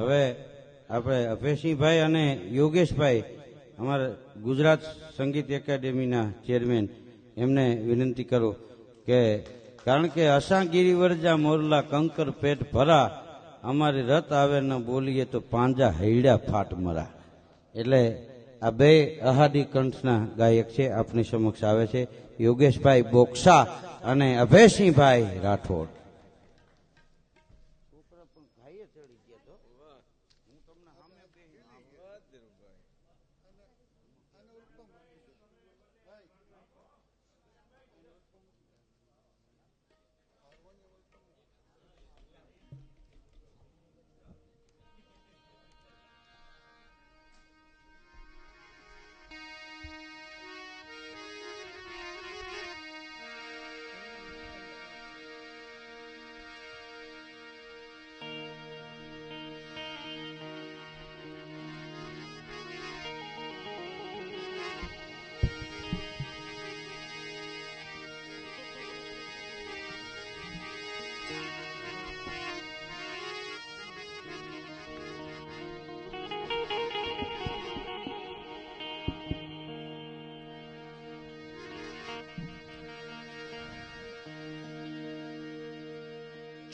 હવે આપણે અભયસિંહભાઈ અને યોગેશભાઈ અમારા ગુજરાત સંગીત એકેડેમીના ચેરમેન એમને વિનંતી કરું કે કારણ કે અસા ગિરિવરજા મોરલા કંકર પેટ ભરા અમારી રત આવે ન બોલીએ તો પાંજા હૈડા ફાટ મરા. એટલે આ બે અહાદી કંઠના ગાયક છે, આપની સમક્ષ આવે છે યોગેશભાઈ બોક્સા અને અભયસિંહભાઈ રાઠોડ.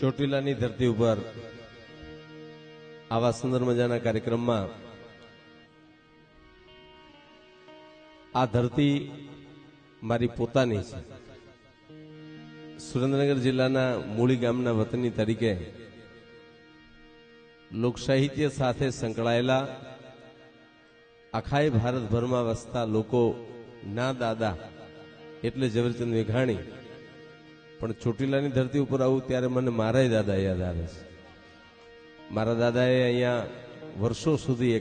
ચોટીલાની ધરતી ઉપર આવા સુંદર મજાના કાર્યક્રમમાં આ ધરતી મારી પોતાની છે. સુરેન્દ્રનગર જિલ્લાના મૂળી ગામના વતની તરીકે લોકસાહિત્ય સાથે સંકળાયેલા આખાય ભારતભરમાં વસતા લોકો ના દાદા એટલે ઝવેરચંદ મેઘાણી. પણ ચોટીલાની ધરતી ઉપર આવું ત્યારે મને મારા દાદા યાદ આવે છે. મારા દાદાએ અહીંયા વર્ષો સુધી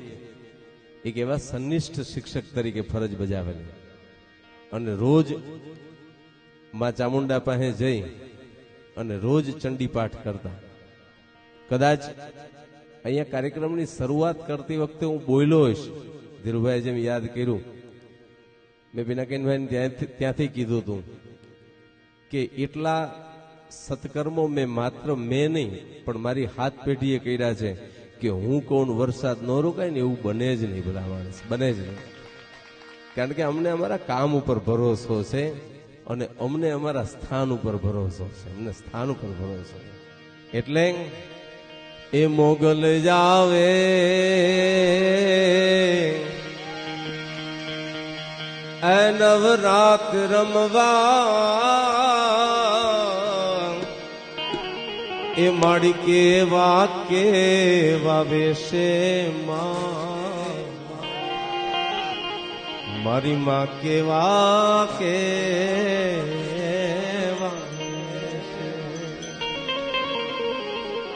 એક એવા સંનિષ્ઠ શિક્ષક તરીકે ફરજ બજાવેલી અને રોજ માં ચામુંડા પાસે જઈ અને રોજ ચંડી પાઠ કરતા. કદાચ અહીંયા કાર્યક્રમની શરૂઆત કરતી વખતે હું બોલ્યો હોઈશ, ધીરુભાઈ જેમ યાદ કર્યું, મેં પિનાકીનભાઈને ત્યાંથી કીધું હતું કે એટલા સત્કર્મો મેં નહીં પણ મારી હાથ પેઢીએ કર્યા છે કે હું કોણ વરસાદ ન રોકાય ને એવું બને જ નહીં. બધા માણસ બને જ નહીં. કારણ કે અમને અમારા કામ ઉપર ભરોસો છે અને અમને અમારા સ્થાન ઉપર ભરોસો છે. અમને સ્થાન ઉપર ભરોસો છે. એટલે એ મોગલ જાવે એ નવરાત રમવા એ માડી કેવા વેશે મારી માં કેવા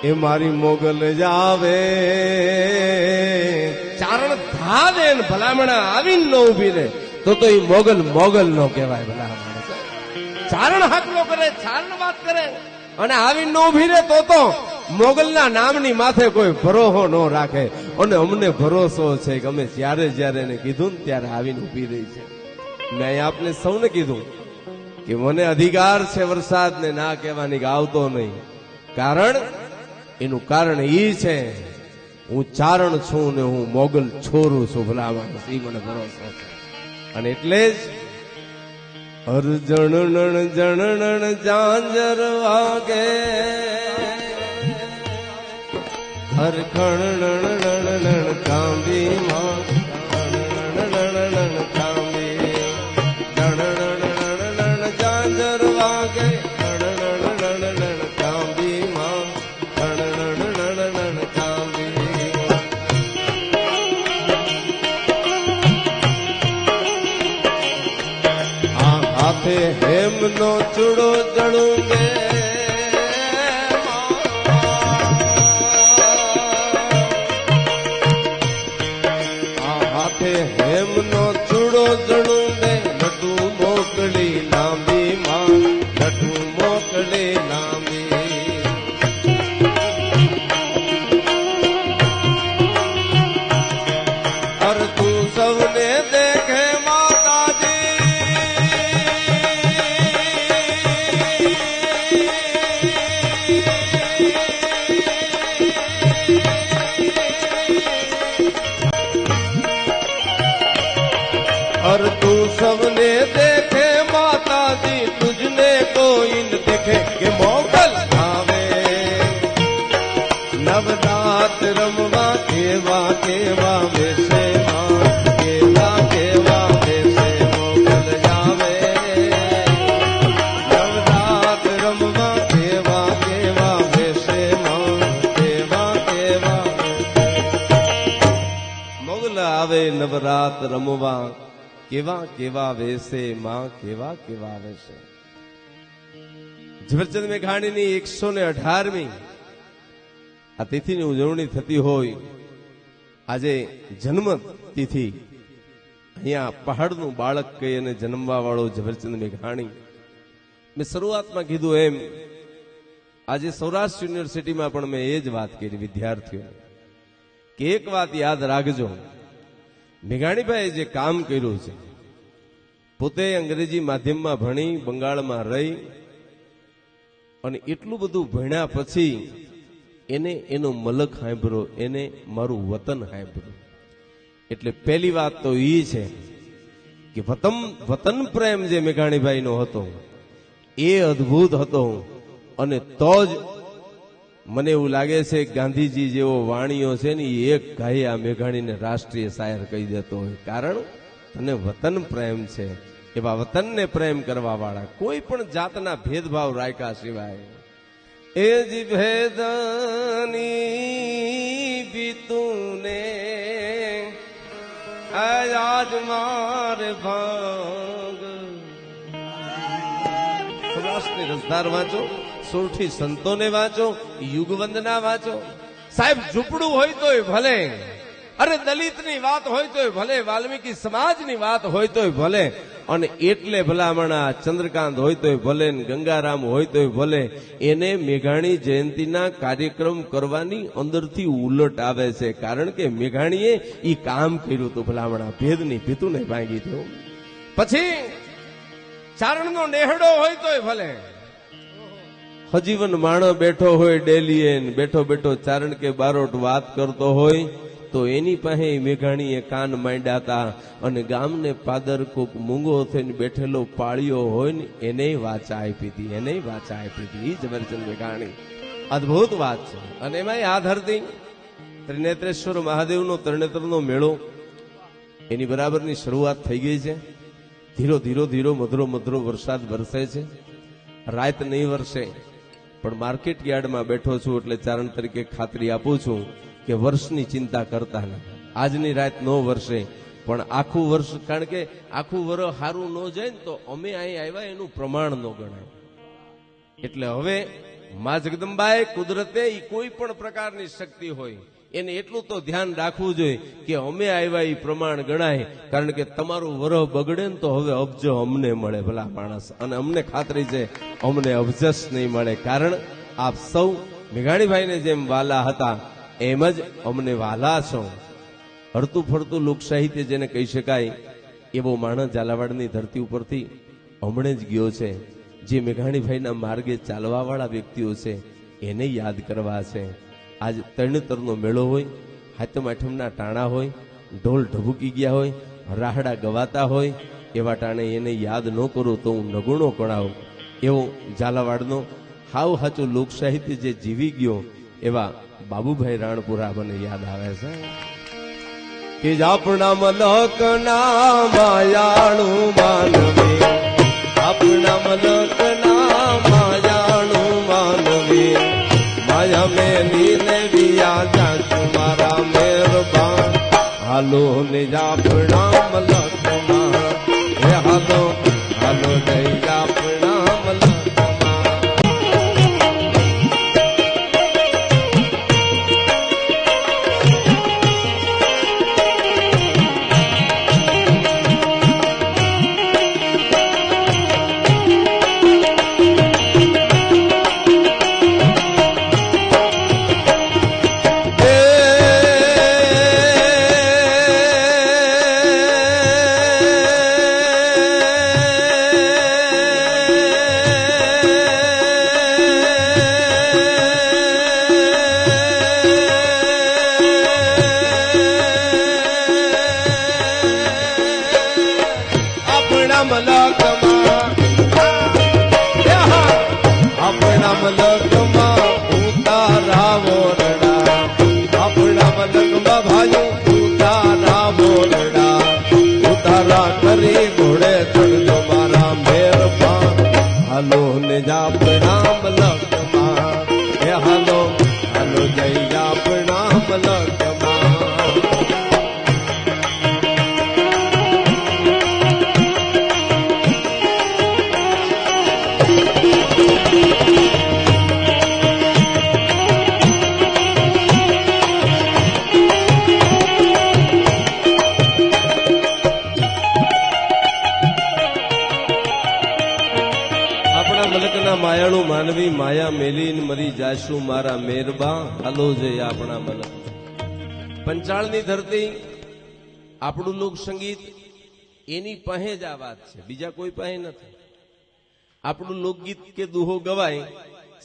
એ મારી મોગલ જાવે ચારણ ધાવે ભલામણા આવીને ન ઉભી રે તો એ મોગલ નો કહેવાય. ભલામણ ચારણ હાકલો કરે, ચારણ વાત કરે અને આવીને ન ઉભી રે તો મોગલના નામની માથે કોઈ ભરોસો ન રાખે. અને અમને ભરોસો છે કે અમે જ્યારે એને કીધું ને ત્યારે આવીને ઉભી રહી છે. મેં આપને સૌને કીધું કે મને અધિકાર છે વરસાદને ના કહેવાની કે આવતો નહીં. એનું કારણ એ છે હું ચારણ છું ને હું મોગલ છોરું છું. ભલામણ એ મને ભરોસો છે. અને એટલે જ અરજણ જણણ જાંજર વાગે હરખણ કાંબી માં કાંબી જાંજર વાગે કાંબી માં કાંબી હાથે હેમનો ચૂડો જણુંગે હાથે હેમનો ચૂડો જણુંગે લટુ મોકલી લાંબી માં લટુ મોકલી લાંબી અર તું સૌને દેખે માતાજી तू सबने देखे माता जी तुझने कोई न देखे के मोगल आवे नवरात रमवा केवा केवा वेसे मां केवा केवा वेसे मोगल जावे नवरात रमवा केवा केवा वेसे मां केवा केवा मोगल आवे नवरात रमवा કેવા કેવા વેસે માં કેવા કેવા વેસે ઝવેરચંદ મેઘાણીની 118મી આ તિથિની ઉજવણી થતી હોય આજે જન્મ તિથિ અહીંયા પહાડનું બાળક કહી અને જન્મવા વાળો ઝવેરચંદ મેઘાણી મેં શરૂઆતમાં કીધું એમ આજે સૌરાષ્ટ્ર યુનિવર્સિટીમાં પણ મેં એ જ વાત કરી વિદ્યાર્થીઓને કે એક વાત યાદ રાખજો મેઘાણીભાઈએ જે કામ કર્યું છે પોતે અંગ્રેજી માધ્યમમાં ભણી બંગાળમાં રહી અને એટલું બધું ભણ્યા પછી એને એનો મલક સાંભળ્યો એને મારું વતન સાંભળ્યું એટલે પહેલી વાત તો એ છે કે વતન પ્રેમ જે મેઘાણીભાઈનો હતો એ અદ્ભુત હતો અને તો જ મને એવું લાગે છે ગાંધીજી જેવો વાણીઓ છે ને એ એક ગાય આ મેઘાણીને રાષ્ટ્રીય શાયર કહી દેતો હોય કારણ તને વતન પ્રેમ છે એવા વતનને પ્રેમ કરવા વાળા કોઈ પણ જાતના ભેદભાવ રાખ્યા સિવાય એ જ ભેદની બીતુને આજ મારે ભાંગ સૌરાષ્ટ્રની રસધાર વાંચો સોરઠી સંતોને વાંચો યુગવંદના વાંચો સાહેબ ઝૂંપડું હોય તોય ભલે અરે દલિતની વાત હોય તોય ભલે વાલ્મીકી સમાજની વાત હોય તોય ભલે અને એટલે ભલામણા ચંદ્રકાંત હોય તોય ભલે ગંગારામ હોય તોય ભલે એને મેઘાણી જયંતિના કાર્યક્રમ કરવાની અંદરથી ઉલટ આવે છે કારણ કે મેઘાણીએ ઈ કામ કર્યું હતું ભલામણા ભેદની ભીતુને ભાંગી દો પછી ચારણનો નેહડો હોય તોય ભલે હજીવન માણો બેઠો હોય ડેલીએ બેઠો બેઠો ચારણ કે બારોટ વાત કરતો હોય તો એની પાસે મેઘાણીએ કાન માંડ્યા હતા અને ગામને પાદર કોક મૂંગો થઈને બેઠેલો પાળ્યો હોય ને એને વાચા આપી હતી એને વાચા આપી હતી એ ઝવેરચંદ મેઘાણી અદભુત વાત છે અને એમાં આ ધરતી ત્રિનેત્રેશ્વર મહાદેવનો તરણેતરનો મેળો એની બરાબરની શરૂઆત થઈ ગઈ છે ધીરો ધીરો ધીરો મધુરો મધુરો વરસાદ વરસે છે રાત નહીં વરસે પણ માર્કેટ યાર્ડમાં બેઠો છું એટલે ચારણ તરીકે ખાતરી આપું છું કે વર્ષની ચિંતા કરતા નથી આજની રાત નો વરસે પણ આખું વર્ષ કારણ કે આખું વર્ષ સારું ન જાય ને તો અમે અહીં આવ્યા એનું પ્રમાણ ન ગણાય એટલે હવે મા જગદંબાએ કુદરતે ઈ કોઈ પણ પ્રકારની શક્તિ હોય એને એટલું તો ધ્યાન રાખવું જોઈએ કે અમે આવ્યા એ પ્રમાણ ગણાય કારણ કે તમારું વરહ બગડે ને તો હવે અબજો અમને મળે ભલા માણસ અને અમને ખાતરી છે અમને અબજસ નહીં મળે કારણ આપ સૌ મેઘાણીભાઈને જેમ વાલા હતા એમ જ અમને વાલા છો હરતું ફરતું લોક સાહિત્ય જેને કહી શકાય એવો માણસ ઝાલાવાડની ધરતી ઉપરથી હમણે જ ગયો છે જે મેઘાણીભાઈના માર્ગે ચાલવા વાળા વ્યક્તિઓ છે એને યાદ કરવા છે આજ તરણેતરનો મેળો હોય હાતમ આઠમના ટાણા હોય ઢોલ ઢબુકી ગયા હોય રાહડા ગવાતા હોય એવા ટાણે એને યાદ ન કરું તો હું નગુણો કણાવું એવો ઝાલાવાડનો હાવ હાચું લોક સાહિત્ય જે જીવી ગયો એવા બાબુભાઈ રાણપુરા મને યાદ આવે છે કે આપણા મલકના માયાણું માનવે આપણા મલકના માયાણું માનવે માયા મેલી ને વિયા જાચું મારા મહેરબાન હાલો ને આપણા મલકના હે હાલો હાલો ને આપણા મલકના મલકમાં માયાળું માનવી માયા મેલીન મરી જાશું મારા મેરબા હાલો જય આપણા મલક. પંચાળની ધરતી આપણું લોક સંગીત એની પાસે જ આ વાત છે, બીજા કોઈ પાસે નથી. આપણું લોકગીત કે દુહો ગવાય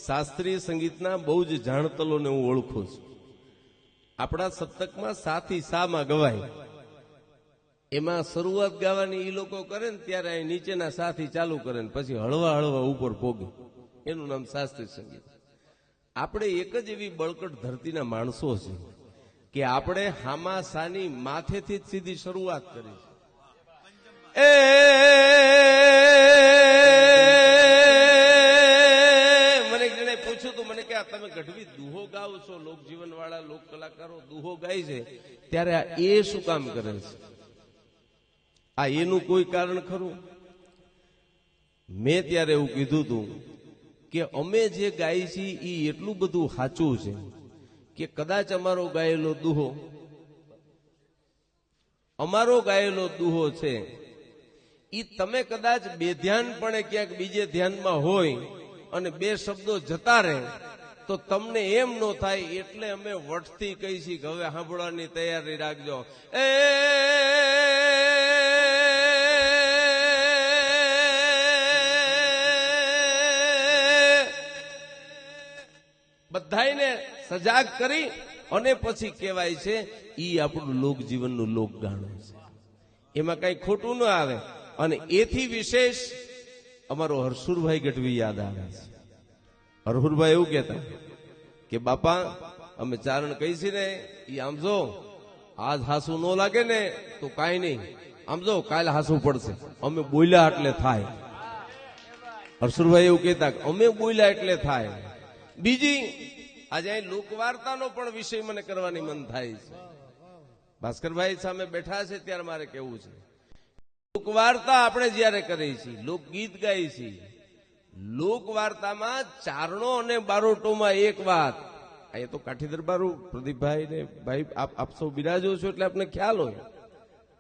શાસ્ત્રીય સંગીતના બહુ જ જાણતલોને હું ઓળખું છું. આપણા સપ્તકમાં સાથી સામાં ગવાય, એમાં શરૂઆત ગાવાની એ લોકો કરે ને ત્યારે અહીં નીચેના સાથી ચાલુ કરે ને પછી હળવા હળવા ઉપર પોગે, એનું નામ શાસ્ત્રીય સંગીત. આપણે એક જ એવી બળકટ ધરતીના માણસો છે કે આપણે હામા સાની માથેથી જ સીધી શરૂઆત કરી છે. મને જેને પૂછ્યું તું, મને કે તમે ગઢવી દુહો ગાઓ છો, લોકજીવન વાળા લોક કલાકારો દુહો ગાય છે, ત્યારે આ એ શું કામ કરે છે? આ એનું કોઈ કારણ ખરું? મેં ત્યારે એવું કીધું હતું કે અમે જે ગાય છીએ એ એટલું બધું સાચું છે કે કદાચ અમારો ગાયેલો દુહો છે એ તમે કદાચ બેધ્યાનપણે ક્યાંક બીજે ધ્યાનમાં હોય અને બે શબ્દો જતા રહે તો તમને એમ ન થાય, એટલે અમે વટથી કહી છીએ કે હવે સાંભળવાની તૈયારી રાખજો. બધાને સજાગ કરી અને પછી કહેવાય છે ઈ આપણું લોક જીવનનું લોક ગાણું છે, એમાં કઈ ખોટું ન આવે. અને એથી વિશેષ અમારો હરસુરભાઈ ગઢવી યાદ આવે છે. હરસુરભાઈ એવું કહેતા કે બાપા અમે ચારણ કહી છે ને ઈ આમ જો આજ હાસુ ન લાગે ને તો કાંઈ નહીં, આમ જો કાલે હાસું પડશે, અમે બોલ્યા એટલે થાય. હરસુરભાઈ એવું કહેતા અમે બોલ્યા એટલે થાય. બીજી આજે અહીં લોકવાર્તાનો પણ વિષય મને કરવાની મન થાય છે. ભાસ્કરભાઈ સામે બેઠા છે ત્યારે મારે કેવું છે, લોકવાર્તા આપણે જયારે કરીએ છીએ, લોકગીત ગાઈએ છીએ, લોકવાર્તામાં ચારણો અને બારોટોમાં એક વાત, અહીંયા તો કાઠી દરબારો પ્રદીપભાઈ ને ભાઈ આપ સૌ બિરાજો છો એટલે આપને ખ્યાલ હોય.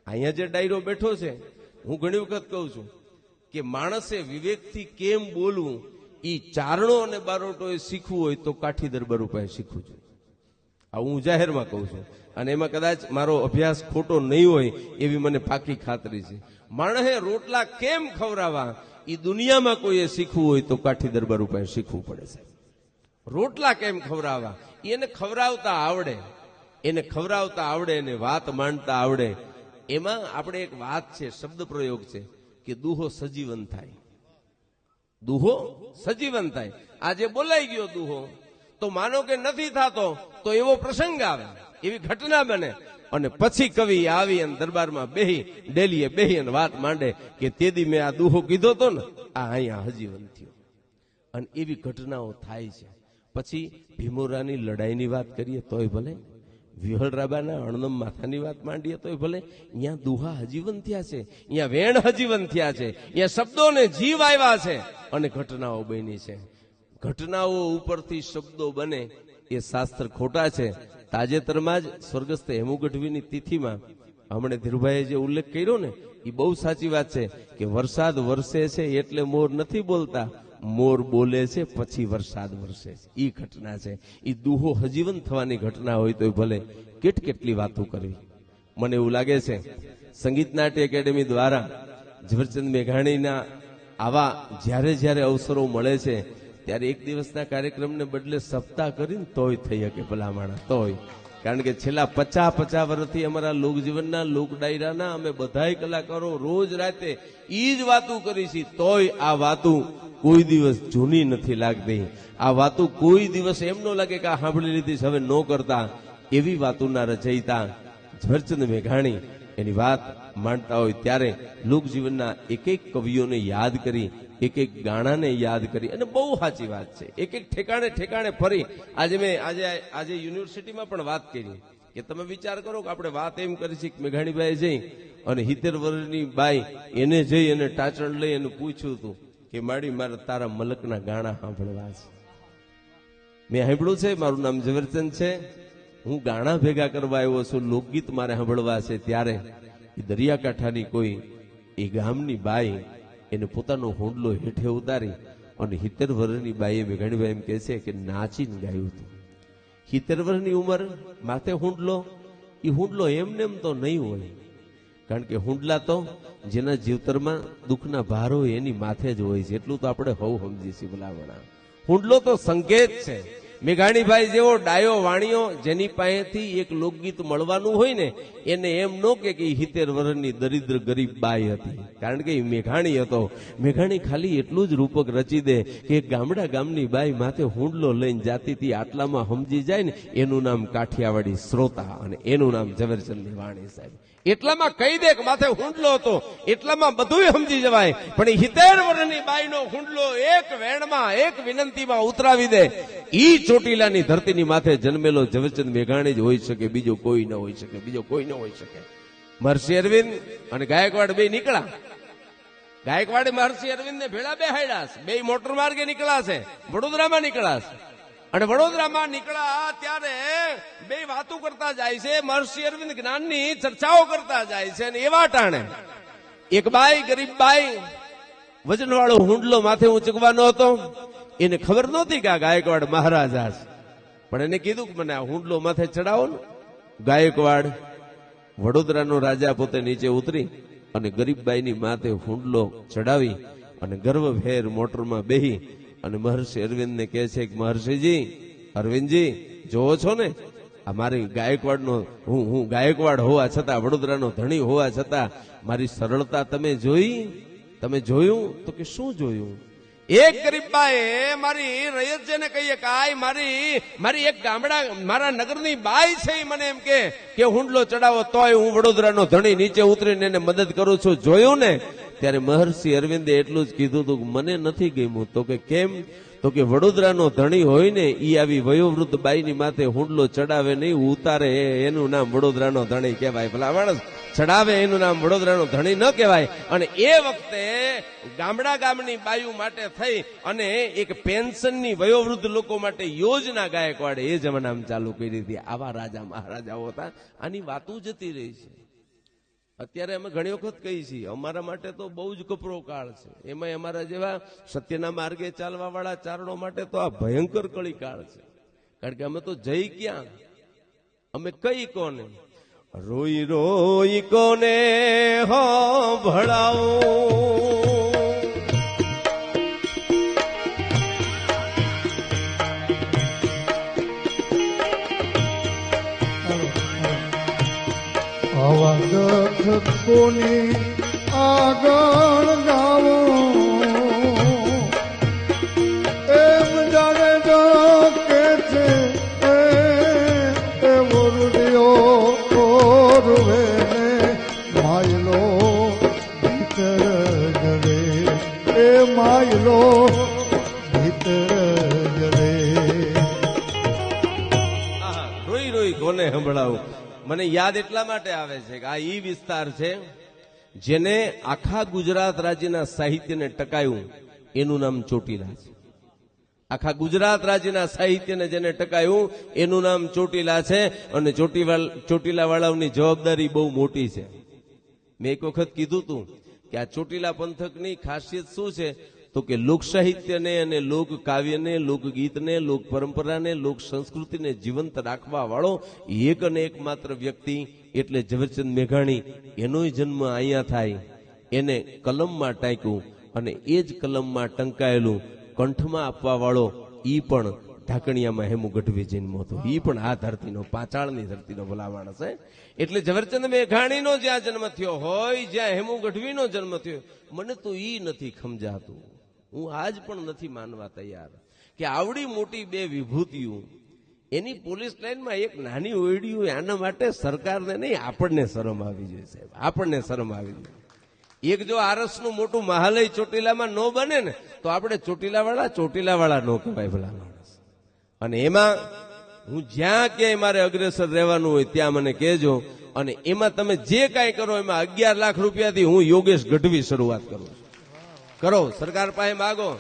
અહીંયા જે ડાયરો બેઠો છે, હું ઘણી વખત કહું છું કે માણસે વિવેકથી કેમ બોલવું ઈ ચારણો અને બારોટોએ શીખવું હોય તો કાઠી દરબાર પાસે શીખવું જોઈએ. આ હું જાહેરમાં કહું છું, અને એમાં કદાચ મારો અભ્યાસ ખોટો નહીં હોય એવી મને પાકી ખાતરી છે. માણસે રોટલા કેમ ખવડાવવા ઈ દુનિયામાં કોઈએ શીખવું હોય તો કાઠી દરબાર પાસે શીખવું પડે છે. રોટલા કેમ ખવડાવવા એને ખવડાવતા આવડે, એને વાત માંડતા આવડે. એમાં આપણે એક વાત છે, શબ્દ પ્રયોગ છે કે દુહો સજીવન થાય. દુહો સજીવન થાય. આજે બોલાઈ ગયો દુહો તો માનો કે નથી થતો તો એવો પ્રસંગ આવે, એવી ઘટના બને, અને પછી કવિ આવી અને દરબારમાં બેહી ડેલીએ બેહી અને વાત માંડે કે તેદી મેં આ દુહો કીધો તો ને આ અહીંયા હજીવન થયો. અને એવી ઘટનાઓ થાય છે. પછી ભીમોરાની લડાઈની વાત કરીએ તોય ભલે, વિહળરાબાના અણનમ માથાની વાત માંડીએ તોય ભલે, અહીંયા દુહા હજીવન થયા છે, અહીંયા વેણ હજીવન થયા છે, અહીંયા શબ્દોને જીવ આવ્યા છે અને ઘટનાઓ બની છે. ઘટનાઓ ઉપરથી શબ્દો બને એ શાસ્ત્ર ખોટા છે. તાજેતરમાં જ સ્વર્ગસ્થ હેમુ ગઢવીની તિથિમાં હમણે ધીરુભાઈએ જે ઉલ્લેખ કર્યો ને એ બહુ સાચી વાત છે કે વરસાદ વરસે છે એટલે મોર નથી બોલતા, મોર બોલે છે પછી વરસાદ વરસે છે. એ ઘટના છે. એ દુહો હજીવન થવાની ઘટના હોય તો ભલે કેટલી વાતો કરવી. મને એવું લાગે છે સંગીત નાટ્ય એકેડેમી દ્વારા ઝવેરચંદ મેઘાણીના આવા જ્યારે અવસરો મળે છે ત્યારે એક દિવસના કાર્યક્રમને બદલે સપ્તાહ કરીને તોય થઈ શકે ભલામણા તોય. કારણ કે છેલ્લા 50 વર્ષથી અમારા લોકજીવનના લોક ડાયરાના અમે બધાય કલાકારો રોજ રાતે ઈ જ વાતું કરી છે, તોય આ વાતું કોઈ દિવસ જૂની નથી લાગતી. આ વાતું કોઈ દિવસ એમ ન લાગે કે આ સાંભળી લીધી હવે ન કરતા. એવી વાતોના રચયિતા ઝવેરચંદ મેઘાણી એની વાત માંડતા હોય ત્યારે લોકજીવનના એક કવિઓને યાદ કરી એક એક ગાણાને યાદ કરી, અને બહુ સાચી વાત છે, એક એક ઠેકાણે ઠેકાણે ફરી. આજે યુનિવર્સિટીમાં પણ વાત કરી કે તમે વિચાર કરો કે આપણે વાત એમ કરી છે કે મેઘાણીભાઈ જઈ અને 70 વર્ષની બાઈ એને જઈ અને ટાચણ લઈ અને પૂછ્યું હતું કે મારી મારે તારા મલકના ગાણા સાંભળવા છે. મેં સાંભળ્યું છે, મારું નામ ઝવેરચંદ છે, હું ગાણા ભેગા કરવા આવ્યો છું, લોકગીત મારે સાંભળવા છે. ત્યારે એ દરિયાકાંઠાની કોઈ એ ગામની બાઈ એને પોતાનો હુંડલો હેઠે ઉતારી અને 70 વર્ષની બાઈએ મેઘાણીભાઈ એમ કહે છે કે નાચીને ગાયું હતું. 70 વર્ષની ઉંમર માથે હુંડલો, એ હુંડલો એમને એમ તો નહીં હોય, કારણ કે હુંડલા તો જેના જીવતરમાં દુઃખના ભાર હોય એની માથે જ હોય છે. એટલું તો આપણે હવ સમજીએ છીએ ભલામણા. હુંડલો તો સંકેત છે. મેઘાણીભાઈ જેવો ડાયો વાણિયો જેની પાસેથી એક લોકગીત મળવાનું હોય ને, એને એમ ન કે 70 વર્ષની દરિદ્ર ગરીબ બાઈ હતી, કારણ કે એ મેઘાણી હતો. મેઘાણી ખાલી એટલું જ રૂપક રચી દે કે ગામડા ગામની બાઈ માથે હુંડલો લઈને જાતી હતી, આટલામાં સમજી જાય ને એનું નામ કાઠિયાવાડી શ્રોતા અને એનું નામ ઝવેરચંદની વાણી સાહેબ. એટલામાં કહી દે કે માથે હુંડલો હતો, એટલામાં બધું સમજી જવાય. પણ 70 વર્ષની બાઈનો હુંડલો એક વેણમાં એક વિનંતીમાં ઉતરાવી દે. ઈ ચોટીલાની ધરતીની માથે જન્મેલો ઝવેરચંદ મેઘાણી જ હોઈ શકે, બીજો કોઈ ન હોઈ શકે, બીજો કોઈ ન હોઈ શકે. મહર્ષિ અરવિંદ અને ગાયકવાડ બે નીકળ્યા. ગાયકવાડે મહર્ષિ અરવિંદ ને ભેળા બેહાડ્યા છે. બે મોટર માર્ગે નીકળ્યા છે, વડોદરામાં નીકળ્યા છે. અને વડોદરામાં નીકળ્યા ત્યારે બે વાતો કરતા જાય છે. મહર્ષિ અરવિંદ જ્ઞાનની ચર્ચાઓ કરતા જાય છે. અને એવા ટાણે એક બાઈ, ગરીબ બાઈ, વજનવાળો હુંડલો માથે ઉંચકવાનો હતો. એને ખબર નહોતી કે આ ગાયકવાડ મહારાજા છે, પણ એને કીધું કે મને આ હુંડલો માથે ચડાવો ને. ગાયકવાડ વડોદરાનો રાજા પોતે નીચે ઉતરી અને ગરીબબાઈની માથે હુંડલો ચડાવી અને ગર્વભેર મોટરમાં બેહી અને મહર્ષિ અરવિંદને કહે છે કે મહર્ષિજી, અરવિંદજી જોવો છો ને આ મારી ગાયકવાડનો, હું ગાયકવાડ હોવા છતાં, વડોદરાનો ધણી હોવા છતાં મારી સરળતા તમે જોઈ? તમે જોયું? તો કે શું જોયું? એક ગરીબ બાઈ મારી રૈયતજને કહીએ કે આય મારી એક ગામડા મારા નગરની બાઈ છે, મને એમ કે હુંડલો ચડાવો, તોય હું વડોદરાનો ધણી નીચે ઉતરીને એને મદદ કરું છું. જોયું ને? ત્યારે મહર્ષિ અરવિંદે એટલું જ કીધું હતું કે મને નથી ગમ્યું. તો કે કેમ? તો કે વડોદરાનો ધણી હોય ને ઈ આવી વયોવૃદ્ધ બાઈની માથે હુંડલો ચડાવે નહીં, ઉતારે એનું નામ વડોદરાનો ધણી કહેવાય. ભલા માણસ ચડાવે એનું નામ વડોદરાનો ધણી ન કહેવાય. અને એ વખતે ગામડા ગામની બાયુ માટે થઈ અને એક પેન્શનની વયોવૃદ્ધ લોકો માટે યોજના ગાયકવાડે એ જમાનામાં ચાલુ કરી હતી. આવા રાજા મહારાજાઓ હતા. આની વાતો જતી રહી છે. અત્યારે અમે ઘણી વખત કહીએ છીએ અમારા માટે તો બહુ જ કપરો કાળ છે. એમાં અમારા જેવા સત્યના માર્ગે ચાલવા વાળા ચારણો માટે તો આ ભયંકર કળી કાળ છે. કારણ કે અમે તો જઈ ક્યાં, અમે કઈ કોને? રોઈ રોઈ કોને હો ભળાવું, આવા દખ કોની આગળ ગાવો, એમ જાણે કે છે એ વરુડિયો ઓરવે ને માયલો ભીતર જરે, એ માયલો ભીતર જરે. રોઈ રોઈ કોને સંભળાવું. મને યાદ એટલા માટે આવે છે કે આ ઈ વિસ્તાર છે જેને આખા ગુજરાત રાજ્યના સાહિત્યને ટકાયું, એનું નામ ચોટીલા છે. આખા ગુજરાત રાજ્યના સાહિત્યને જેને ટકાયું એનું નામ ચોટીલા છે. અને ચોટીલા વાળાઓની જવાબદારી બહુ મોટી છે. મેં એક વખત કીધું હતું કે આ ચોટીલા પંથકની ખાસિયત શું છે, તો કે લોક સાહિત્યને અને લોક કાવ્યને, લોકગીતને, લોક પરંપરાને, લોક સંસ્કૃતિને જીવંત રાખવા વાળો એક અને એકમાત્ર વ્યક્તિ એટલે ઝવેરચંદ મેઘાણી. એનોય જન્મ અહીંયા થાય. એને કલમમાં ટાંક્યું અને એ જ કલમમાં ટંકાયેલું કંઠમાં આપવા વાળો ઈ પણ ઢાકણિયામાં હેમુ ગઢવી જન્મ હતો. ઈ પણ આ ધરતીનો, પાછાળની ધરતીનો ભલા માણસ છે. એટલે ઝવેરચંદ મેઘાણીનો જ્યાં જન્મ થયો હોય, જ્યાં હેમુ ગઢવીનો જન્મ થયો, મને તો ઈ નથી સમજાતું. હું આજ પણ નથી માનવા તૈયાર કે આવડી મોટી બે વિભૂતિઓ એની પોલીસ લાઈનમાં એક નાની ઓયડી હોય. આના માટે સરકારને નહીં, આપણને શરમ આવી જોઈએ સાહેબ, આપણને શરમ આવી જોઈએ. એક જો આરસનું મોટું મહાલય ચોટીલામાં ન બને ને તો આપણે ચોટીલાવાળા ન કહેવાય ભલા માણસ. અને એમાં હું જ્યાં ક્યાંય મારે અગ્રેસર રહેવાનું હોય ત્યાં મને કહેજો. અને એમાં તમે જે કાંઈ કરો એમાં 11 લાખ રૂપિયાથી હું યોગેશ ગઢવી શરૂઆત કરું છું. કરો, સરકાર પાસે માગો,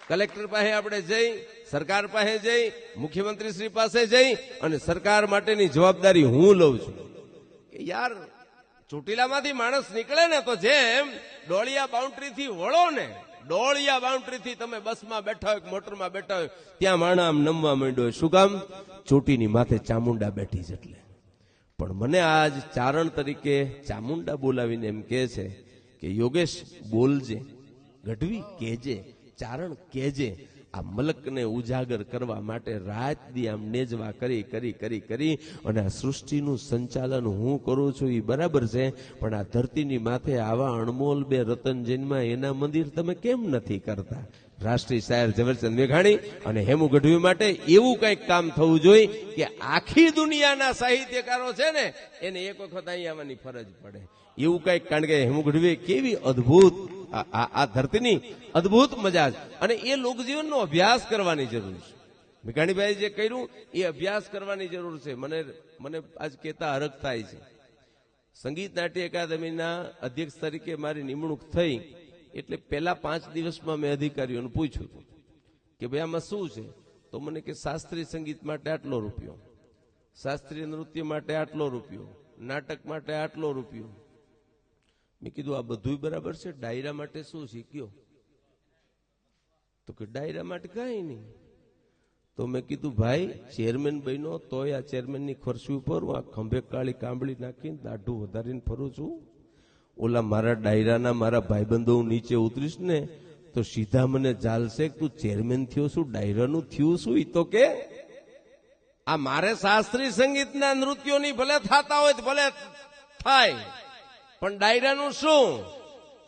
કલેક્ટર પાસે આપણે જઈ, સરકાર પાસે જઈ, મુખ્યમંત્રી શ્રી પાસે જઈ અને સરકાર માટેની જવાબદારી હું લઉં છું. કે યાર ચોટીલામાંથી માણસ નીકળે ને તો જેમ ડોળિયા બાઉન્ડ્રીથી વળો ને, ડોળિયા બાઉન્ડ્રીથી તમે બસમાં બેઠા હોય, મોટરમાં બેઠા હોય, ત્યાં માણસ આમ નમવા માંડ્યો. શું કામ? ચોટીની માથે ચામુંડા બેઠી છે એટલે. પણ મને આજ ચારણ તરીકે ચામુંડા બોલાવીને એમ કહે છે કે યોગેશ બોલજે, ગઢવી કહેજે, ચારણ કહેજે. આ મલકને ઉજાગર કરવા માટે રાત દી આમ નેજવા કરી કરી કરી કરી અને આ સૃષ્ટિનું સંચાલન હું કરું છું એ બરાબર છે, પણ આ ધરતીની માથે આવા અણમોલ બે રતન જન્મા એના મંદિર તમે કેમ નથી કરતા? રાષ્ટ્રીય શાયર ઝવેરચંદ મેઘાણી અને હેમુ ગઢવી માટે એવું કંઈક કામ થવું જોઈએ કે આખી દુનિયાના સાહિત્યકારો છે ને એને એક વખત અહીં આવવાની ફરજ પડે એવું કંઈક. કારણ કે હેમુ ગઢવીએ કેવી અદભુત આ ધરતીની અદભુત મજા છે અને એ લોકજીવનનો અભ્યાસ કરવાની જરૂર છે. મેઘાણીભાઈ જે કર્યું એ અભ્યાસ કરવાની જરૂર છે. મને આજ કહેતા હરખ થાય છે. સંગીત નાટ્ય અકાદમીના અધ્યક્ષ તરીકે મારી નિમણૂક થઈ એટલે પહેલા 5 દિવસમાં મેં અધિકારીઓને પૂછ્યું કે ભાઈ આમાં શું છે? તો મને કે શાસ્ત્રીય સંગીત માટે આટલો રૂપિયો, શાસ્ત્રીય નૃત્ય માટે આટલો રૂપિયો, નાટક માટે આટલો રૂપિયો. મેં કીધું આ બધું બરાબર છે, ડાયરા માટે શું શીખ્યો? તો કે ડાયરા માટે કઈ નહીં. તો મેં કીધું ભાઈ ચેરમેન બન્યો તોય આ ચેરમેનની ખુરશી ઉપર હું આ ખંભે કાળી કાંબળી નાખીને દાઢું વધારીને ફરું છું. ઓલા મારા ડાયરાના મારા ભાઈબંધો હું નીચે ઉતરીશ ને તો સીધા મને જાલશે કે તું ચેરમેન થયો શું, ડાયરાનું થયું શું? તો કે આ મારે શાસ્ત્રીય સંગીતના નૃત્યોની ભલે થતા હોય તો ભલે થાય, પણ ડાયરાનું શું?